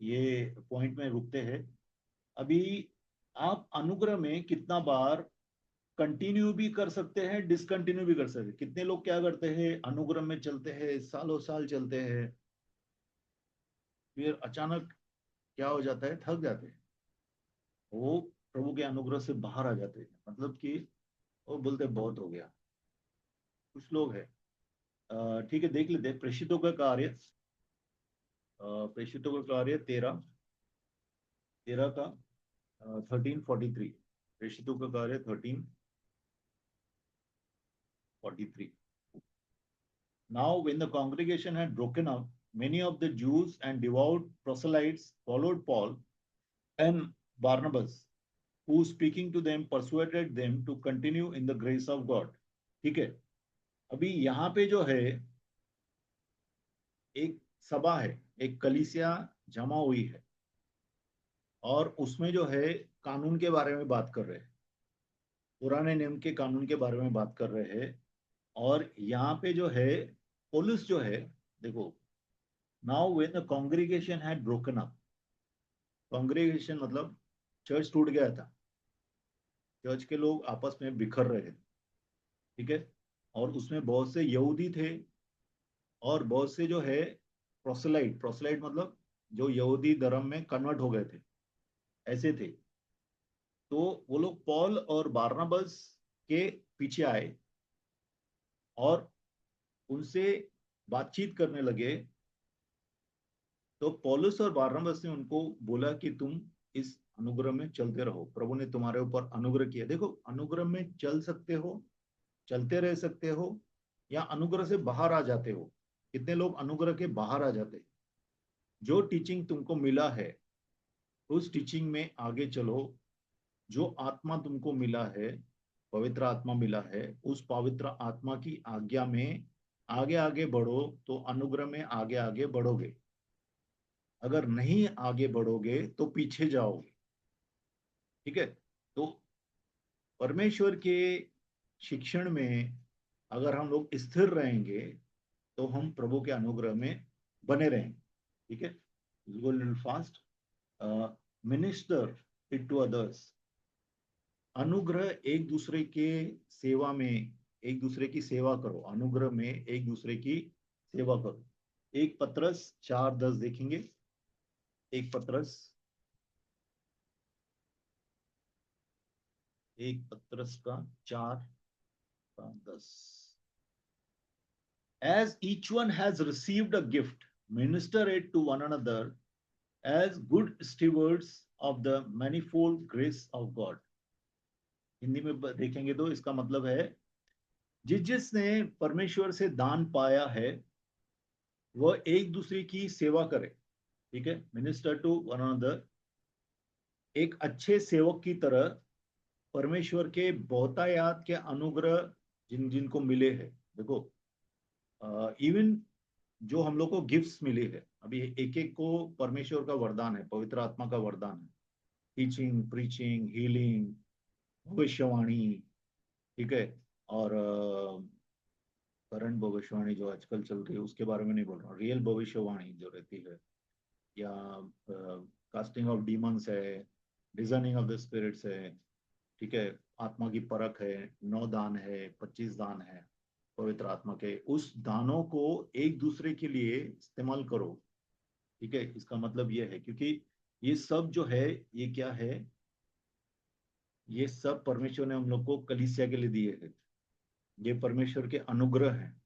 ये पॉइंट में रुकते हैं अभी। आप अनुग्रह में कितना बार कंटिन्यू भी कर सकते हैं, डिसकंटिन्यू भी कर सकते हैं। कितने लोग क्या करते हैं, अनुग्रह में चलते हैं, सालों साल चलते हैं, फिर अचानक क्या हो जाता है, थक जाते हैं, वो प्रभु के अनुग्रह से बाहर आ जाते हैं, मतलब कि वो बोलते हैं, बहुत हो गया। कुछ लोग हैं, ठीक है, देख लेते हैं प्रेषितों का कार्य, प्रेषितों का कार्य 13 का 13:43, प्रेषितों का कार्य 13:43। Now, when the congregation had broken up, many of the Jews and devout proselytes followed Paul and Barnabas, who speaking to them persuaded them to continue in the grace of God. ठीक है, अभी यहाँ पे जो है एक सभा है, एक कलीसिया जमा हुई है, और उसमें जो है कानून के बारे में बात कर रहे हैं, पुराने नियम के कानून के बारे में बात कर रहे हैं। और यहाँ पे जो है पौलुस जो है, देखो, now when the congregation had broken up, congregation मतलब चर्च टूट गया था, चर्च के लोग आपस में बिखर रहे थे, ठीक है, और उसमें बहुत से यहूदी थे और बहुत से जो है प्रोसेलाइट, प्रोसेलाइट मतलब जो यहूदी धर्म में कन्वर्ट हो गए थे, ऐसे थे। तो वो लोग पॉल और बारनबास के पीछे आए और उनसे बातचीत करने लगे। तो पौलुस और बारनबास ने उनको बोला कि तुम इस अनुग्रह में चलते रहो, प्रभु ने तुम्हारे ऊपर अनुग्रह किया। देखो, अनुग्रह में चल सकते हो, चलते रह सकते हो, या अनुग्रह से बाहर आ जाते हो। कितने लोग अनुग्रह के बाहर आ जाते। जो टीचिंग तुमको मिला है उस टीचिंग में आगे चलो। जो आत्मा तुमको मिला है, पवित्र आत्मा मिला है, उस पवित्र आत्मा की आज्ञा में आगे आगे बढ़ो, तो अनुग्रह में आगे आगे बढ़ोगे। अगर नहीं आगे बढ़ोगे तो पीछे जाओगे, ठीक है। तो परमेश्वर के शिक्षण में अगर हम लोग स्थिर रहेंगे तो हम प्रभु के अनुग्रह में बने रहेंगे, ठीक है। Go little fast. Minister it to others, अनुग्रह एक दूसरे के सेवा में, एक दूसरे की सेवा करो, अनुग्रह में एक दूसरे की सेवा करो। एक पत्रस 4:10 देखेंगे, एक पत्रस, एक पत्रस का 4:10। As each one has received a gift, minister it to one another as good stewards of the manifold grace of God. Hindi में देखेंगे तो इसका मतलब है, जिसने परमेश्वर से दान पाया है वह एक दूसरे की सेवा करे, ठीक है। मिनिस्टर टू वन अनदर, एक अच्छे सेवक की तरह परमेश्वर के बहुतायात के अनुग्रह जिन जिनको मिले हैं। देखो, इवन जो हम लोग को गिफ्ट्स मिले हैं, अभी एक एक को परमेश्वर का वरदान है, पवित्र आत्मा का वरदान है। टीचिंग, प्रीचिंग, हीलिंग, भविष्यवाणी, ठीक है। और करंट भविष्यवाणी जो आजकल चल रही है उसके बारे में नहीं बोल रहा हूँ, रियल भविष्यवाणी जो रहती है, या कास्टिंग ऑफ डीमंस है, डिजाइनिंग ऑफ द स्पिरिट्स है, ठीक है। आत्मा की परख है, 9 दान है, 25 दान है पवित्र आत्मा के। उस दानों को एक दूसरे के लिए इस्तेमाल करो, ठीक है। इसका मतलब ये है, क्योंकि ये सब जो है, ये क्या है, ये सब परमेश्वर ने हम लोग को कलीसिया के लिए दिए हैं। ये परमेश्वर के अनुग्रह है,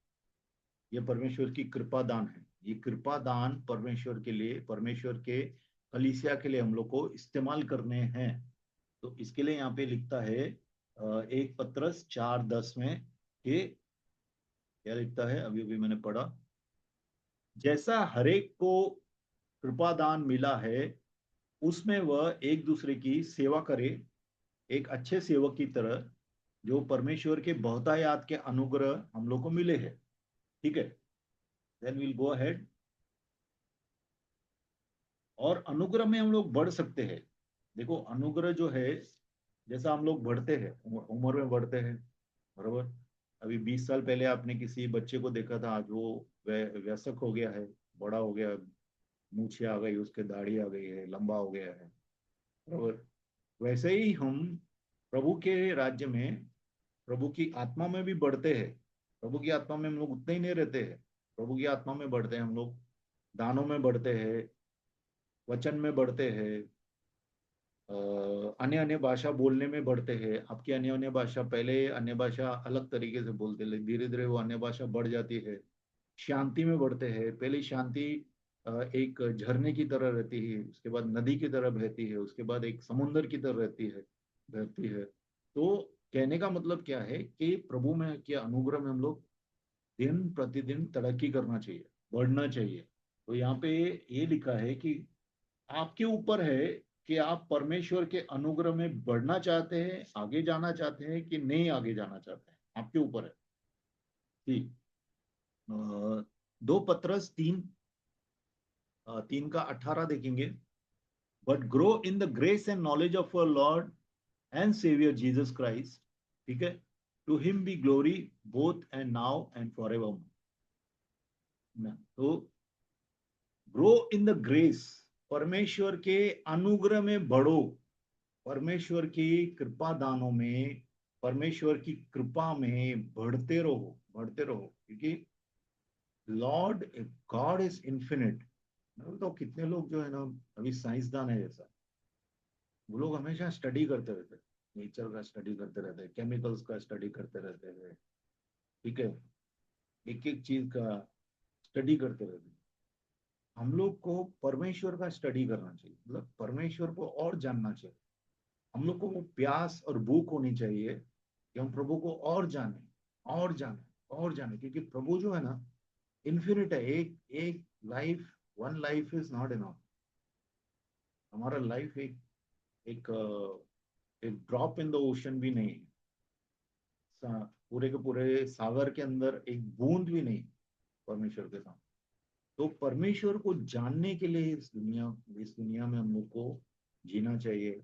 ये परमेश्वर की कृपा दान है। ये कृपा दान परमेश्वर के लिए, परमेश्वर के कलीसिया के लिए हम लोग को इस्तेमाल करने हैं। तो इसके लिए यहाँ पे लिखता है एक पत्रस 4:10 में कि क्या लिखता है, अभी अभी मैंने पढ़ा, जैसा हरेक को कृपा दान मिला है उसमें वह एक दूसरे की सेवा करे, एक अच्छे सेवक की तरह, जो परमेश्वर के बहुतायात के अनुग्रह हम लोग को मिले हैं, ठीक है। Then will go ahead. और अनुग्रह में हम लोग बढ़ सकते हैं। देखो, अनुग्रह जो है, जैसा हम लोग बढ़ते हैं, उम्र में बढ़ते हैं, बराबर। अभी 20 साल पहले आपने किसी बच्चे को देखा था, आज वो वयस्क हो गया है, बड़ा हो गया, मूछें आ गई, उसके दाढ़ी आ गई है, लंबा हो गया है, बराबर। वैसे ही हम प्रभु के राज्य में, प्रभु की आत्मा में भी बढ़ते हैं। प्रभु की आत्मा में हम लोग उतने ही नहीं रहते हैं, प्रभु की आत्मा में बढ़ते हैं हम लोग, दानों में बढ़ते हैं, वचन में बढ़ते हैं, अन्य अन्य भाषा बोलने में बढ़ते हैं। आपकी अन्य अन्य भाषा, पहले अन्य भाषा अलग तरीके से बोलते, लेकिन धीरे धीरे वो अन्य भाषा बढ़ जाती है। शांति में बढ़ते हैं। पहले शांति एक झरने की तरह रहती है, उसके बाद नदी की तरह बहती है, उसके बाद एक समुन्द्र की तरह रहती है, बहती है। तो कहने का मतलब क्या है कि प्रभु में के अनुग्रह में हम लोग दिन प्रतिदिन तरक्की करना चाहिए, बढ़ना चाहिए। तो यहाँ पे ये लिखा है कि आपके ऊपर है कि आप परमेश्वर के अनुग्रह में बढ़ना चाहते हैं, आगे जाना चाहते हैं कि नहीं आगे जाना चाहते हैं, आपके ऊपर है। ठीक। 2 पत्रस 3, 3 का 18 देखेंगे। But grow in the grace and knowledge of our Lord and saviour Jesus Christ. ठीक है। To him be glory both and now and forever. तो ग्रो इन द ग्रेस, परमेश्वर के अनुग्रह में बढ़ो, परमेश्वर की कृपा दानों में, परमेश्वर की कृपा में बढ़ते रहो, बढ़ते रहो, क्योंकि लॉर्ड गॉड इज इन्फिनिट। तो कितने लोग जो है ना, अभी साइंसदान है जैसा, वो लोग हमेशा स्टडी करते रहते हैं, नेचर का स्टडी करते रहते हैं, केमिकल्स का स्टडी करते रहते हैं। ठीक है। एक एक चीज का स्टडी करते रहते हैं। हम लोग को परमेश्वर का स्टडी करना चाहिए, मतलब परमेश्वर को और जानना चाहिए। हम लोग को वो प्यास और भूख होनी चाहिए कि हम प्रभु को और जाने, और जाने, और जाने, क्योंकि प्रभु जो है ना, इन्फिनिट है। एक एक life, one life is not enough. हमारा लाइफ एक एक एक ड्रॉप इन द ओशन भी नहीं है। पूरे के पूरे सागर के अंदर एक बूंद भी नहीं परमेश्वर के साथ। तो परमेश्वर को जानने के लिए इस दुनिया में हम लोग को जीना चाहिए।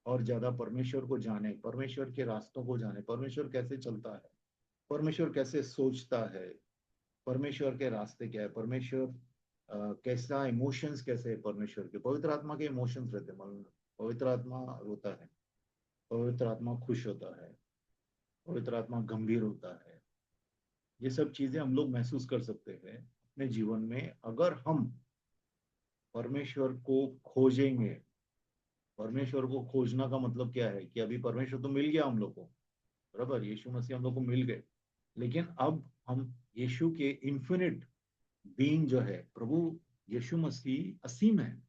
और ज्यादा परमेश्वर को जाने, परमेश्वर के रास्तों को जाने, परमेश्वर कैसे चलता है, परमेश्वर कैसे सोचता है, परमेश्वर के रास्ते क्या है, परमेश्वर कैसा, इमोशंस कैसे है परमेश्वर के। पवित्र आत्मा के इमोशंस रहते हैं, मतलब पवित्र आत्मा रोता है, पवित्र आत्मा खुश होता है, पवित्र आत्मा गंभीर होता है। ये सब चीजें हम लोग महसूस कर सकते हैं अपने जीवन में, अगर हम परमेश्वर को खोजेंगे। परमेश्वर को खोजना का मतलब क्या है कि अभी परमेश्वर तो मिल गया हम लोग को, बराबर, यीशु मसीह हम लोग को मिल गए, लेकिन अब हम यीशु के इन्फिनिट बीइंग जो है, प्रभु यीशु मसीह असीम है,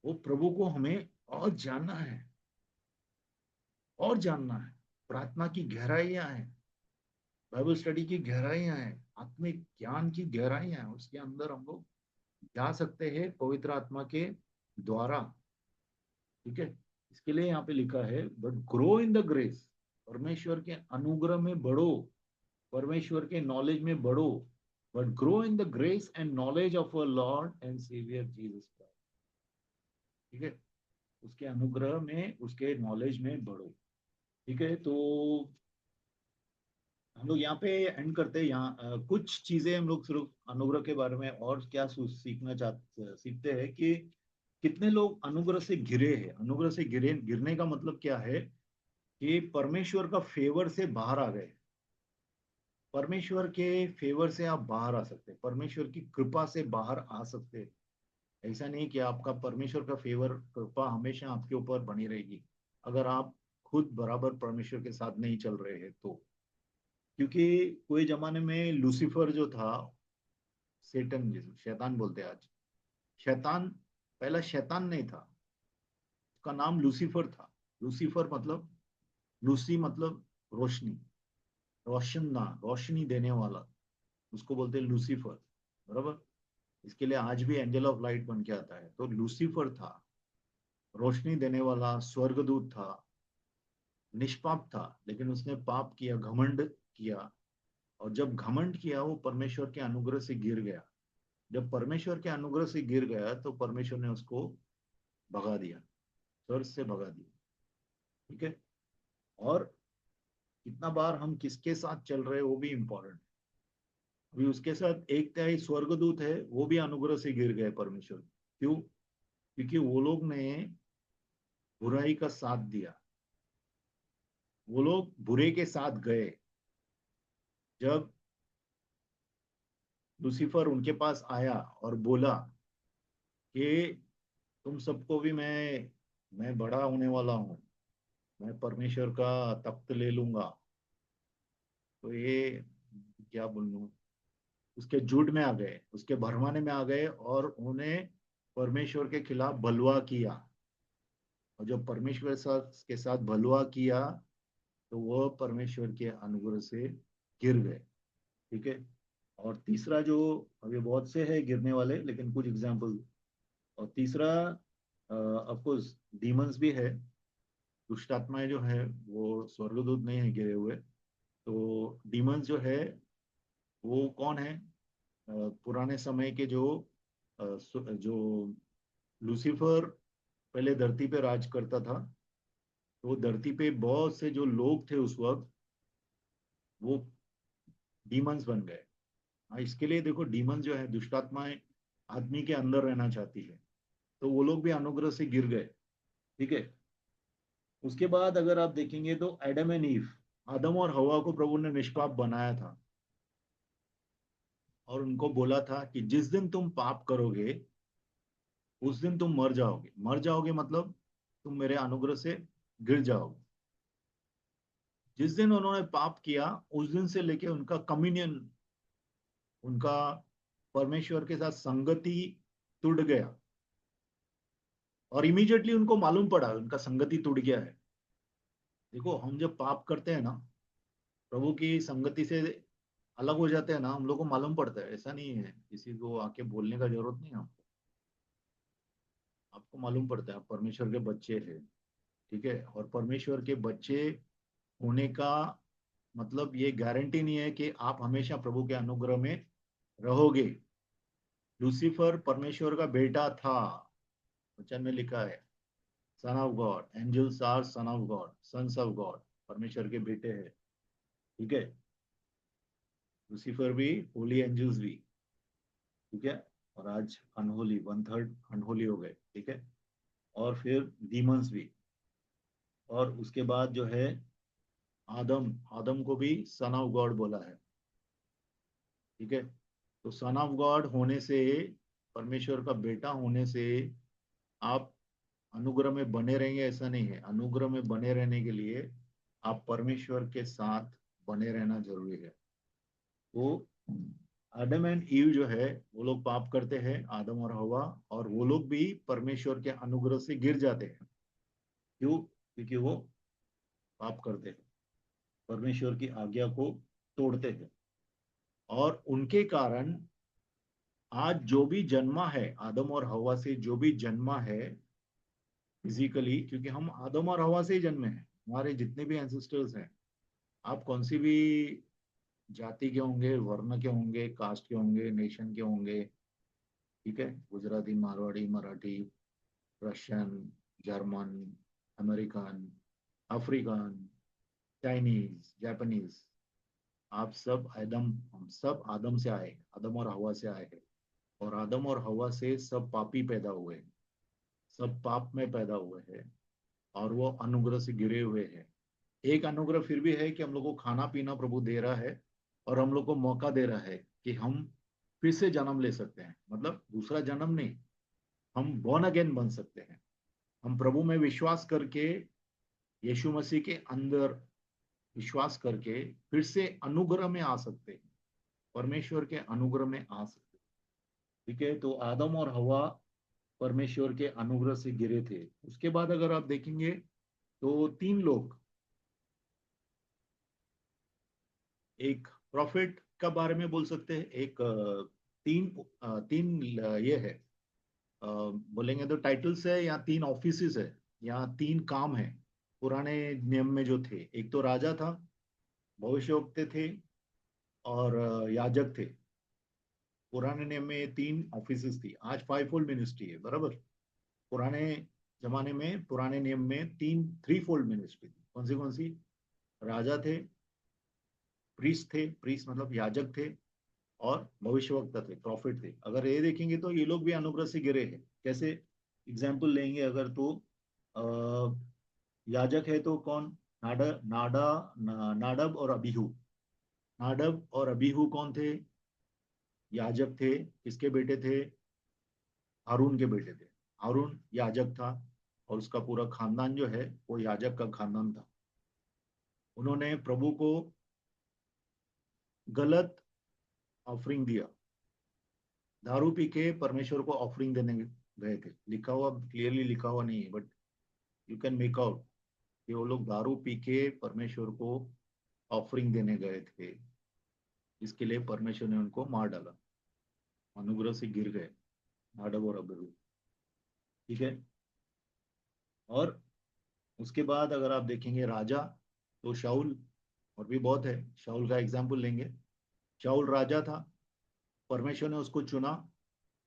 वो प्रभु को हमें और जानना है, और जानना है। प्रार्थना की गहराइयां हैं, बाइबल स्टडी की गहराइयां हैं, आत्मिक ज्ञान की गहराइयां हैं, उसके अंदर हम लोग जा सकते हैं पवित्र आत्मा के द्वारा। ठीक है। इसके लिए यहाँ पे लिखा है, but grow in the grace, परमेश्वर के अनुग्रह में बढ़ो, परमेश्वर के नॉलेज में बढ़ो। But grow in the grace and knowledge of our Lord and saviour Jesus Christ. ठीक है। उसके अनुग्रह में, उसके नॉलेज में बढ़ो। ठीक है। तो हम लोग यहाँ पे एंड करते हैं। यहाँ कुछ चीजें हम लोग सिर्फ अनुग्रह के बारे में और क्या सीखते हैं कि कितने लोग अनुग्रह से घिरे हैं। अनुग्रह से गिरने का मतलब क्या है कि परमेश्वर का फेवर से बाहर आ गए। परमेश्वर के फेवर से आप बाहर आ सकते हैं, परमेश्वर की कृपा से बाहर आ सकते हैं। ऐसा नहीं कि आपका परमेश्वर का फेवर, कृपा हमेशा आपके ऊपर बनी रहेगी अगर आप खुद बराबर परमेश्वर के साथ नहीं चल रहे हैं तो। क्योंकि कोई जमाने में लूसीफर जो था, सेटन जिसे शैतान बोलते हैं आज, शैतान पहला शैतान नहीं था, उसका नाम लूसीफर था। लूसीफर मतलब, लूसी मतलब रोशनी, रोशनदान, रोशनी देने वाला, उसको बोलते हैं लूसीफर, बराबर। इसके लिए आज भी एंजल ऑफ लाइट बन के आता है। तो लूसीफर था, रोशनी देने वाला स्वर्गदूत था, निष्पाप था, लेकिन उसने पाप किया, घमंड किया। और जब घमंड किया, वो परमेश्वर के अनुग्रह से गिर गया। जब परमेश्वर के अनुग्रह से गिर गया तो परमेश्वर ने उसको भगा दिया, स्वर्ग से भगा दिया। ठीक है। और कितना बार हम किसके साथ चल रहे हैं वो भी इंपॉर्टेंट है। अभी उसके साथ एक तिहाई स्वर्गदूत है, वो भी अनुग्रह से गिर गए परमेश्वर। क्यों? क्योंकि वो लोग ने बुराई का साथ दिया, वो लोग बुरे के साथ गए। जब लूसीफर उनके पास आया और बोला कि तुम सबको भी मैं बड़ा होने वाला हूँ, मैं परमेश्वर का तख्त ले लूंगा। तो ये क्या बोलूं, उसके झूठ में आ गए, उसके भरमाने में आ गए और उन्हें परमेश्वर के खिलाफ बलवा किया। और जब परमेश्वर के साथ बलवा किया तो वह परमेश्वर के अनुग्रह से गिर गए। ठीक है। और तीसरा जो, अभी बहुत से हैं गिरने वाले, लेकिन कुछ एग्जाम्पल। और तीसरा ऑफ कोर्स डीमंस भी है। दुष्ट आत्माएं जो है वो स्वर्गदूत नहीं है गिरे हुए। तो डीमंस जो है वो कौन है? पुराने समय के जो जो लूसीफर पहले धरती पे राज करता था, तो धरती पे बहुत से जो लोग थे उस वक्त, वो डीमंस बन गए। हाँ, इसके लिए देखो, डीमंस जो है, दुष्टात्माएं आदमी के अंदर रहना चाहती है, तो वो लोग भी अनुग्रह से गिर गए। ठीक है। उसके बाद अगर आप देखेंगे तो एडम एंड ईव, आदम और हवा को प्रभु ने निष्पाप बनाया था और उनको बोला था कि जिस दिन तुम पाप करोगे उस दिन तुम मर जाओगे। मर जाओगे मतलब तुम मेरे अनुग्रह से गिर जाओगे। जिस दिन उन्होंने पाप किया उस दिन से लेके उनका कम्युनियन, उनका परमेश्वर के साथ संगति टूट गया। और इमीडिएटली उनको मालूम पड़ा उनका संगति टूट गया है। देखो, हम जब पाप करते हैं ना, प्रभु की संगति से अलग हो जाते हैं ना, हम लोग को मालूम पड़ता है। ऐसा नहीं है, किसी को आके बोलने का जरूरत नहीं है आपको। आपको मालूम पड़ता है आप परमेश्वर के बच्चे हैं। ठीक है। और परमेश्वर के बच्चे होने का मतलब ये गारंटी नहीं है कि आप हमेशा प्रभु के अनुग्रह में रहोगे। लूसीफर परमेश्वर का बेटा था, वचन में लिखा है, son of God. Angels are son of God, sons of God, परमेश्वर के बेटे हैं। ठीक है। लूसीफर भी, होली एंजल्स भी। ठीक है। और आज अनहोली, वन थर्ड अनहोली हो गए। ठीक है। और फिर डीमंस भी। और उसके बाद जो है आदम, आदम को भी सन ऑफ गॉड बोला है। ठीक है। तो सन ऑफ गॉड होने से, परमेश्वर का बेटा होने से आप अनुग्रह में बने रहेंगे ऐसा नहीं है। अनुग्रह में बने रहने के लिए आप परमेश्वर के साथ बने रहना जरूरी है। तो आदम एंड ईव जो है वो लोग पाप करते हैं, आदम और हवा, और वो लोग भी परमेश्वर के अनुग्रह से गिर जाते हैं। क्यों? क्योंकि वो पाप करते हैं, परमेश्वर की आज्ञा को तोड़ते हैं। और उनके कारण आज जो भी जन्मा है, आदम और हवा से जो भी जन्मा है फिजिकली, क्योंकि हम आदम और हवा से ही जन्मे हैं, हमारे जितने भी एंसेस्टर्स हैं, आप कौन सी भी जाति के होंगे, वर्ण के होंगे, कास्ट के होंगे, नेशन के होंगे। ठीक है। Gujarati, Marwari, Marathi, Russian, German, American, African, Chinese, Japanese, आप सब आदम, हम सब आदम से आए, आदम और हवा से आए हैं। और आदम और हवा से सब पापी पैदा हुए, सब पाप में पैदा हुए हैं। और वो अनुग्रह से गिरे हुए हैं। एक अनुग्रह फिर भी है कि हम लोग को खाना पीना प्रभु दे रहा है, और हम लोग को मौका दे रहा है कि हम फिर से जन्म ले सकते हैं। मतलब दूसरा जन्म नहीं, हम बॉर्न अगेन बन सकते हैं। हम प्रभु में विश्वास करके, यीशु मसीह के अंदर विश्वास करके फिर से अनुग्रह में आ सकते हैं, परमेश्वर के अनुग्रह में आ सकते हैं। ठीक है। तो आदम और हवा परमेश्वर के अनुग्रह से गिरे थे। उसके बाद अगर आप देखेंगे तो तीन लोग, एक प्रॉफिट का बारे में बोल सकते हैं, एक तीन ये है, बोलेंगे तो टाइटल्स है, या तीन ऑफिसेस है, या तीन काम है पुराने नियम में जो थे। एक तो राजा था, भविष्यवक्ता थे, और याजक थे। पुराने नियम में ये तीन ऑफिसेस थी। आज फाइव फोल्ड मिनिस्ट्री है, बराबर। पुराने जमाने में, पुराने नियम में थ्री फोल्ड मिनिस्ट्री थी। कौन सी? राजा थे, प्रीस्ट थे, प्रीस्ट मतलब याजक थे, और भविष्यवक्ता थे, प्रॉफिट थे। अगर ये देखेंगे तो ये लोग भी अनुग्रह से गिरे हैं। कैसे? एग्जाम्पल लेंगे अगर तो याजक है तो कौन? नाडब और अबीहू। नाडब और अबीहू कौन थे? याजक थे। किसके बेटे थे? हारून के बेटे थे। हारून याजक था और उसका पूरा खानदान जो है वो याजक का खानदान था। उन्होंने प्रभु को गलत ऑफरिंग दिया, दारू पी के परमेश्वर को ऑफरिंग देने गए थे। लिखा हुआ, क्लियरली लिखा हुआ नहीं है, but you can make out कि वो लोग दारू पी के परमेश्वर को ऑफरिंग देने गए थे। इसके लिए परमेश्वर ने उनको मार डाला, अनुग्रह से गिर गए नाडब और अबीहू। ठीक है। और उसके बाद अगर आप देखेंगे राजा, तो शाऊल, और भी बहुत है, शाऊल का एग्जाम्पल लेंगे। शाऊल राजा था, परमेश्वर ने उसको चुना,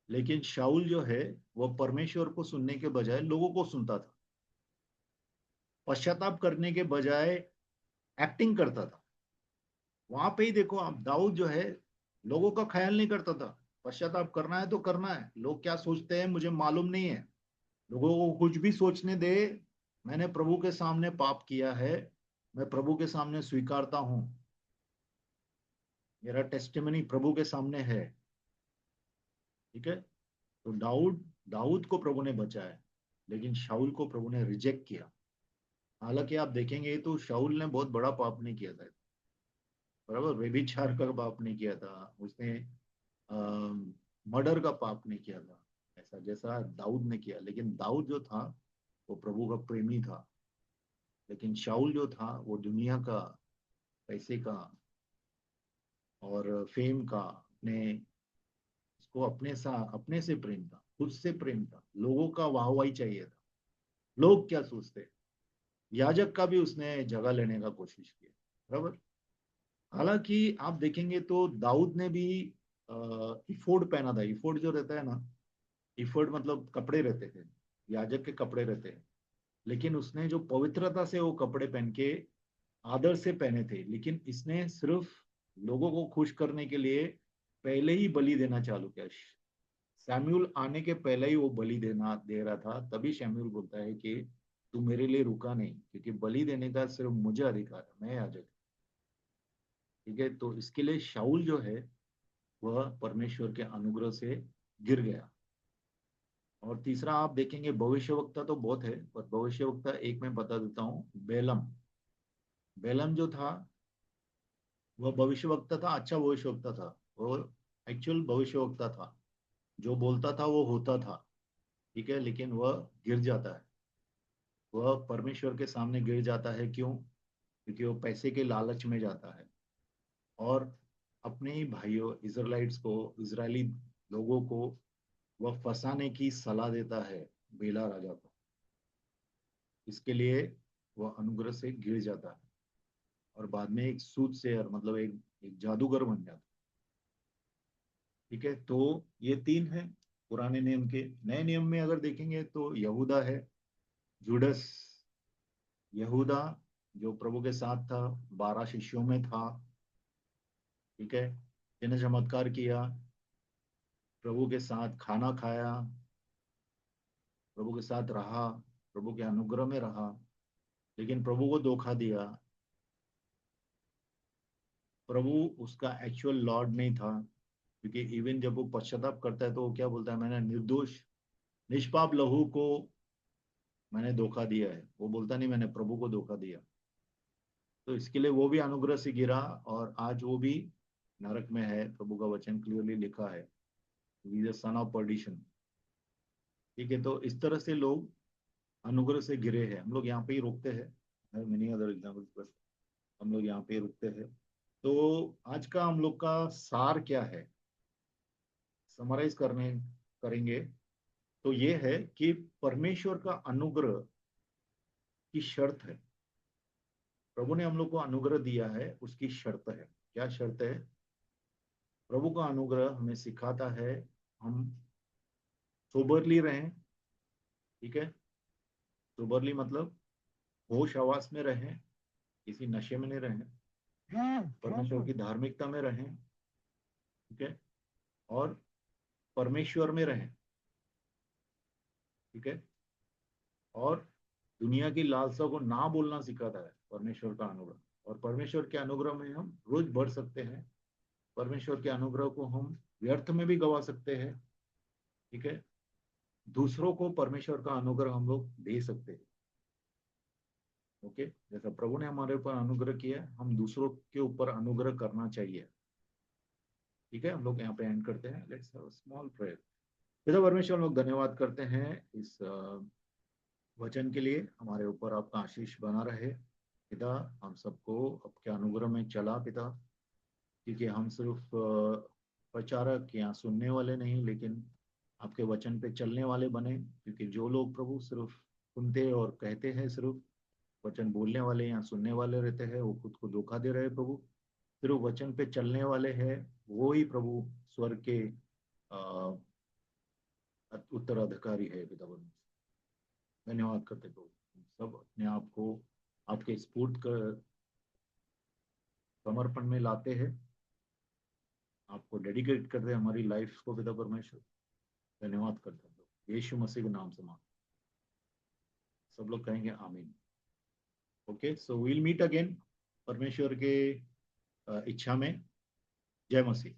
लेकिन शाऊल जो है वह परमेश्वर को सुनने के बजाय लोगों को सुनता था। पश्चाताप करने के बजाय एक्टिंग करता था। वहां पे ही देखो आप, दाऊद जो है लोगों का ख्याल नहीं करता था। पश्चाताप करना है तो करना है, लोग क्या सोचते हैं मुझे मालूम नहीं है, लोगों को कुछ भी सोचने दे, मैंने प्रभु के सामने पाप किया है, मैं प्रभु के सामने स्वीकारता हूं, मेरा टेस्टिमनी प्रभु के सामने है। ठीक है। तो दाऊद दाऊद को प्रभु ने बचाया, लेकिन शाऊल को प्रभु ने रिजेक्ट किया। हालांकि आप देखेंगे तो शाऊल ने बहुत बड़ा पाप नहीं किया था, बराबर, व्यभिचार का पाप नहीं किया था उसने, मर्डर का पाप नहीं किया था ऐसा जैसा दाऊद ने किया। लेकिन दाऊद जो था वो प्रभु का प्रेमी था, लेकिन शाऊल जो था वो दुनिया का, पैसे का और फेम का, अपने, उसको अपने से प्रेम था, खुद से प्रेम था, लोगों का वाहवाही चाहिए था, लोग क्या सोचते हैं। याजक का भी उसने जगह लेने का कोशिश किया, बराबर। हालांकि आप देखेंगे तो दाऊद ने भी इफोड पहना था। इफोड जो रहता है ना, इफोड मतलब कपड़े रहते थे, याजक के कपड़े रहते हैं, लेकिन उसने जो पवित्रता से वो कपड़े पहन के आदर से पहने थे, लेकिन इसने सिर्फ लोगों को खुश करने के लिए पहले ही बलि देना चालू किया। शमूएल आने के पहले ही वो बलि देना दे रहा था, तभी शमूएल बोलता है कि तू मेरे लिए रुका नहीं, क्योंकि बलि देने का सिर्फ मुझे अधिकार है, मैं याजक। ठीक है। तो इसके लिए शाऊल जो है वह परमेश्वर के अनुग्रह से गिर गया। और तीसरा आप देखेंगे, भविष्यवक्ता तो बहुत है, पर भविष्यवक्ता एक मैं बता देता हूँ, बेलम। बेलम जो था वह भविष्यवक्ता था, अच्छा भविष्यवक्ता था, वो एक्चुअल भविष्यवक्ता था, जो बोलता था वो होता था। ठीक है। लेकिन वह गिर जाता है, वह परमेश्वर के सामने गिर जाता है। क्यों? क्योंकि वो पैसे के लालच में जाता है और अपने ही भाइयों इजराइट्स को, इजरायली लोगों को वह फंसाने की सलाह देता है बेला राजा को। इसके लिए वह अनुग्रह से गिर जाता है और बाद में एक सूदसेयर, मतलब एक जादूगर बन जाता है। ठीक है। तो ये तीन है पुराने नियम के। नए नियम में अगर देखेंगे तो यहूदा है, जुडस। यहूदा जो प्रभु के साथ था, 12 शिष्यों में था। ठीक है। जिन्हें चमत्कार किया, प्रभु के साथ खाना खाया, प्रभु के साथ रहा, प्रभु के अनुग्रह में रहा, लेकिन प्रभु को धोखा दिया। प्रभु उसका एक्चुअल लॉर्ड नहीं था, क्योंकि इवन जब वो पश्चाताप करता है तो वो क्या बोलता है, मैंने निर्दोष निष्पाप लहू को मैंने धोखा दिया है। वो बोलता नहीं मैंने प्रभु को धोखा दिया। तो इसके लिए वो भी अनुग्रह से गिरा और आज वो भी नरक में है। प्रभु का वचन क्लियरली लिखा है, he is son of perdition. ठीक है। तो इस तरह से लोग अनुग्रह से गिरे हैं। हम लोग यहाँ पे ही रुकते हैं, मेनी अदर एग्जाम्पल्स, बट हम लोग यहाँ पे ही रुकते हैं। तो आज का हम लोग का सार क्या है, समराइज करने करेंगे तो ये है कि परमेश्वर का अनुग्रह की शर्त है। प्रभु ने हम लोग को अनुग्रह दिया है, उसकी शर्त है। क्या शर्त है? प्रभु का अनुग्रह हमें सिखाता है हम सोबरली रहें। ठीक है। सोबरली मतलब होश हवास में रहें, किसी नशे में नहीं रहें, परमेश्वर की धार्मिकता में रहें। ठीक है। और परमेश्वर में रहें। ठीक है। और दुनिया की लालसा को ना बोलना सिखाता है परमेश्वर का अनुग्रह। और परमेश्वर के अनुग्रह में हम रोज बढ़ सकते हैं, परमेश्वर के अनुग्रह को हम व्यर्थ में भी गवा सकते हैं। ठीक है। दूसरों को परमेश्वर का अनुग्रह हम लोग दे सकते हैं। ओके, जैसा प्रभु ने हमारे ऊपर अनुग्रह किया है, हम दूसरों के ऊपर अनुग्रह करना चाहिए। ठीक है, हम लोग यहाँ पे एंड करते हैं। Let's have a small prayer. पिता परमेश्वर, हम लोग धन्यवाद करते हैं इस वचन के लिए। हमारे ऊपर आपका आशीष बना रहे पिता, हम सबको आपके अनुग्रह में चला पिता, क्योंकि हम सिर्फ प्रचारक या सुनने वाले नहीं, लेकिन आपके वचन पे चलने वाले बने। क्योंकि जो लोग प्रभु सिर्फ सुनते और कहते हैं, सिर्फ वचन बोलने वाले या सुनने वाले रहते हैं, वो खुद को धोखा दे रहे हैं प्रभु। सिर्फ वचन पे चलने वाले हैं, वो ही प्रभु स्वर्ग के अ, उत्तराधिकारी है पिता परमेश्वर। धन्यवाद करते प्रभु, हम सब अपने आप को आपके स्फूर्त कर समर्पण में लाते हैं, आपको डेडिकेट करते हैं हमारी लाइफ को पिता परमेश्वर। धन्यवाद करते हैं प्रभु, यीशु मसीह के नाम से मांग, सब लोग कहेंगे आमीन। Okay, so we'll meet again परमेश्वर के इच्छा में। जय मसीह।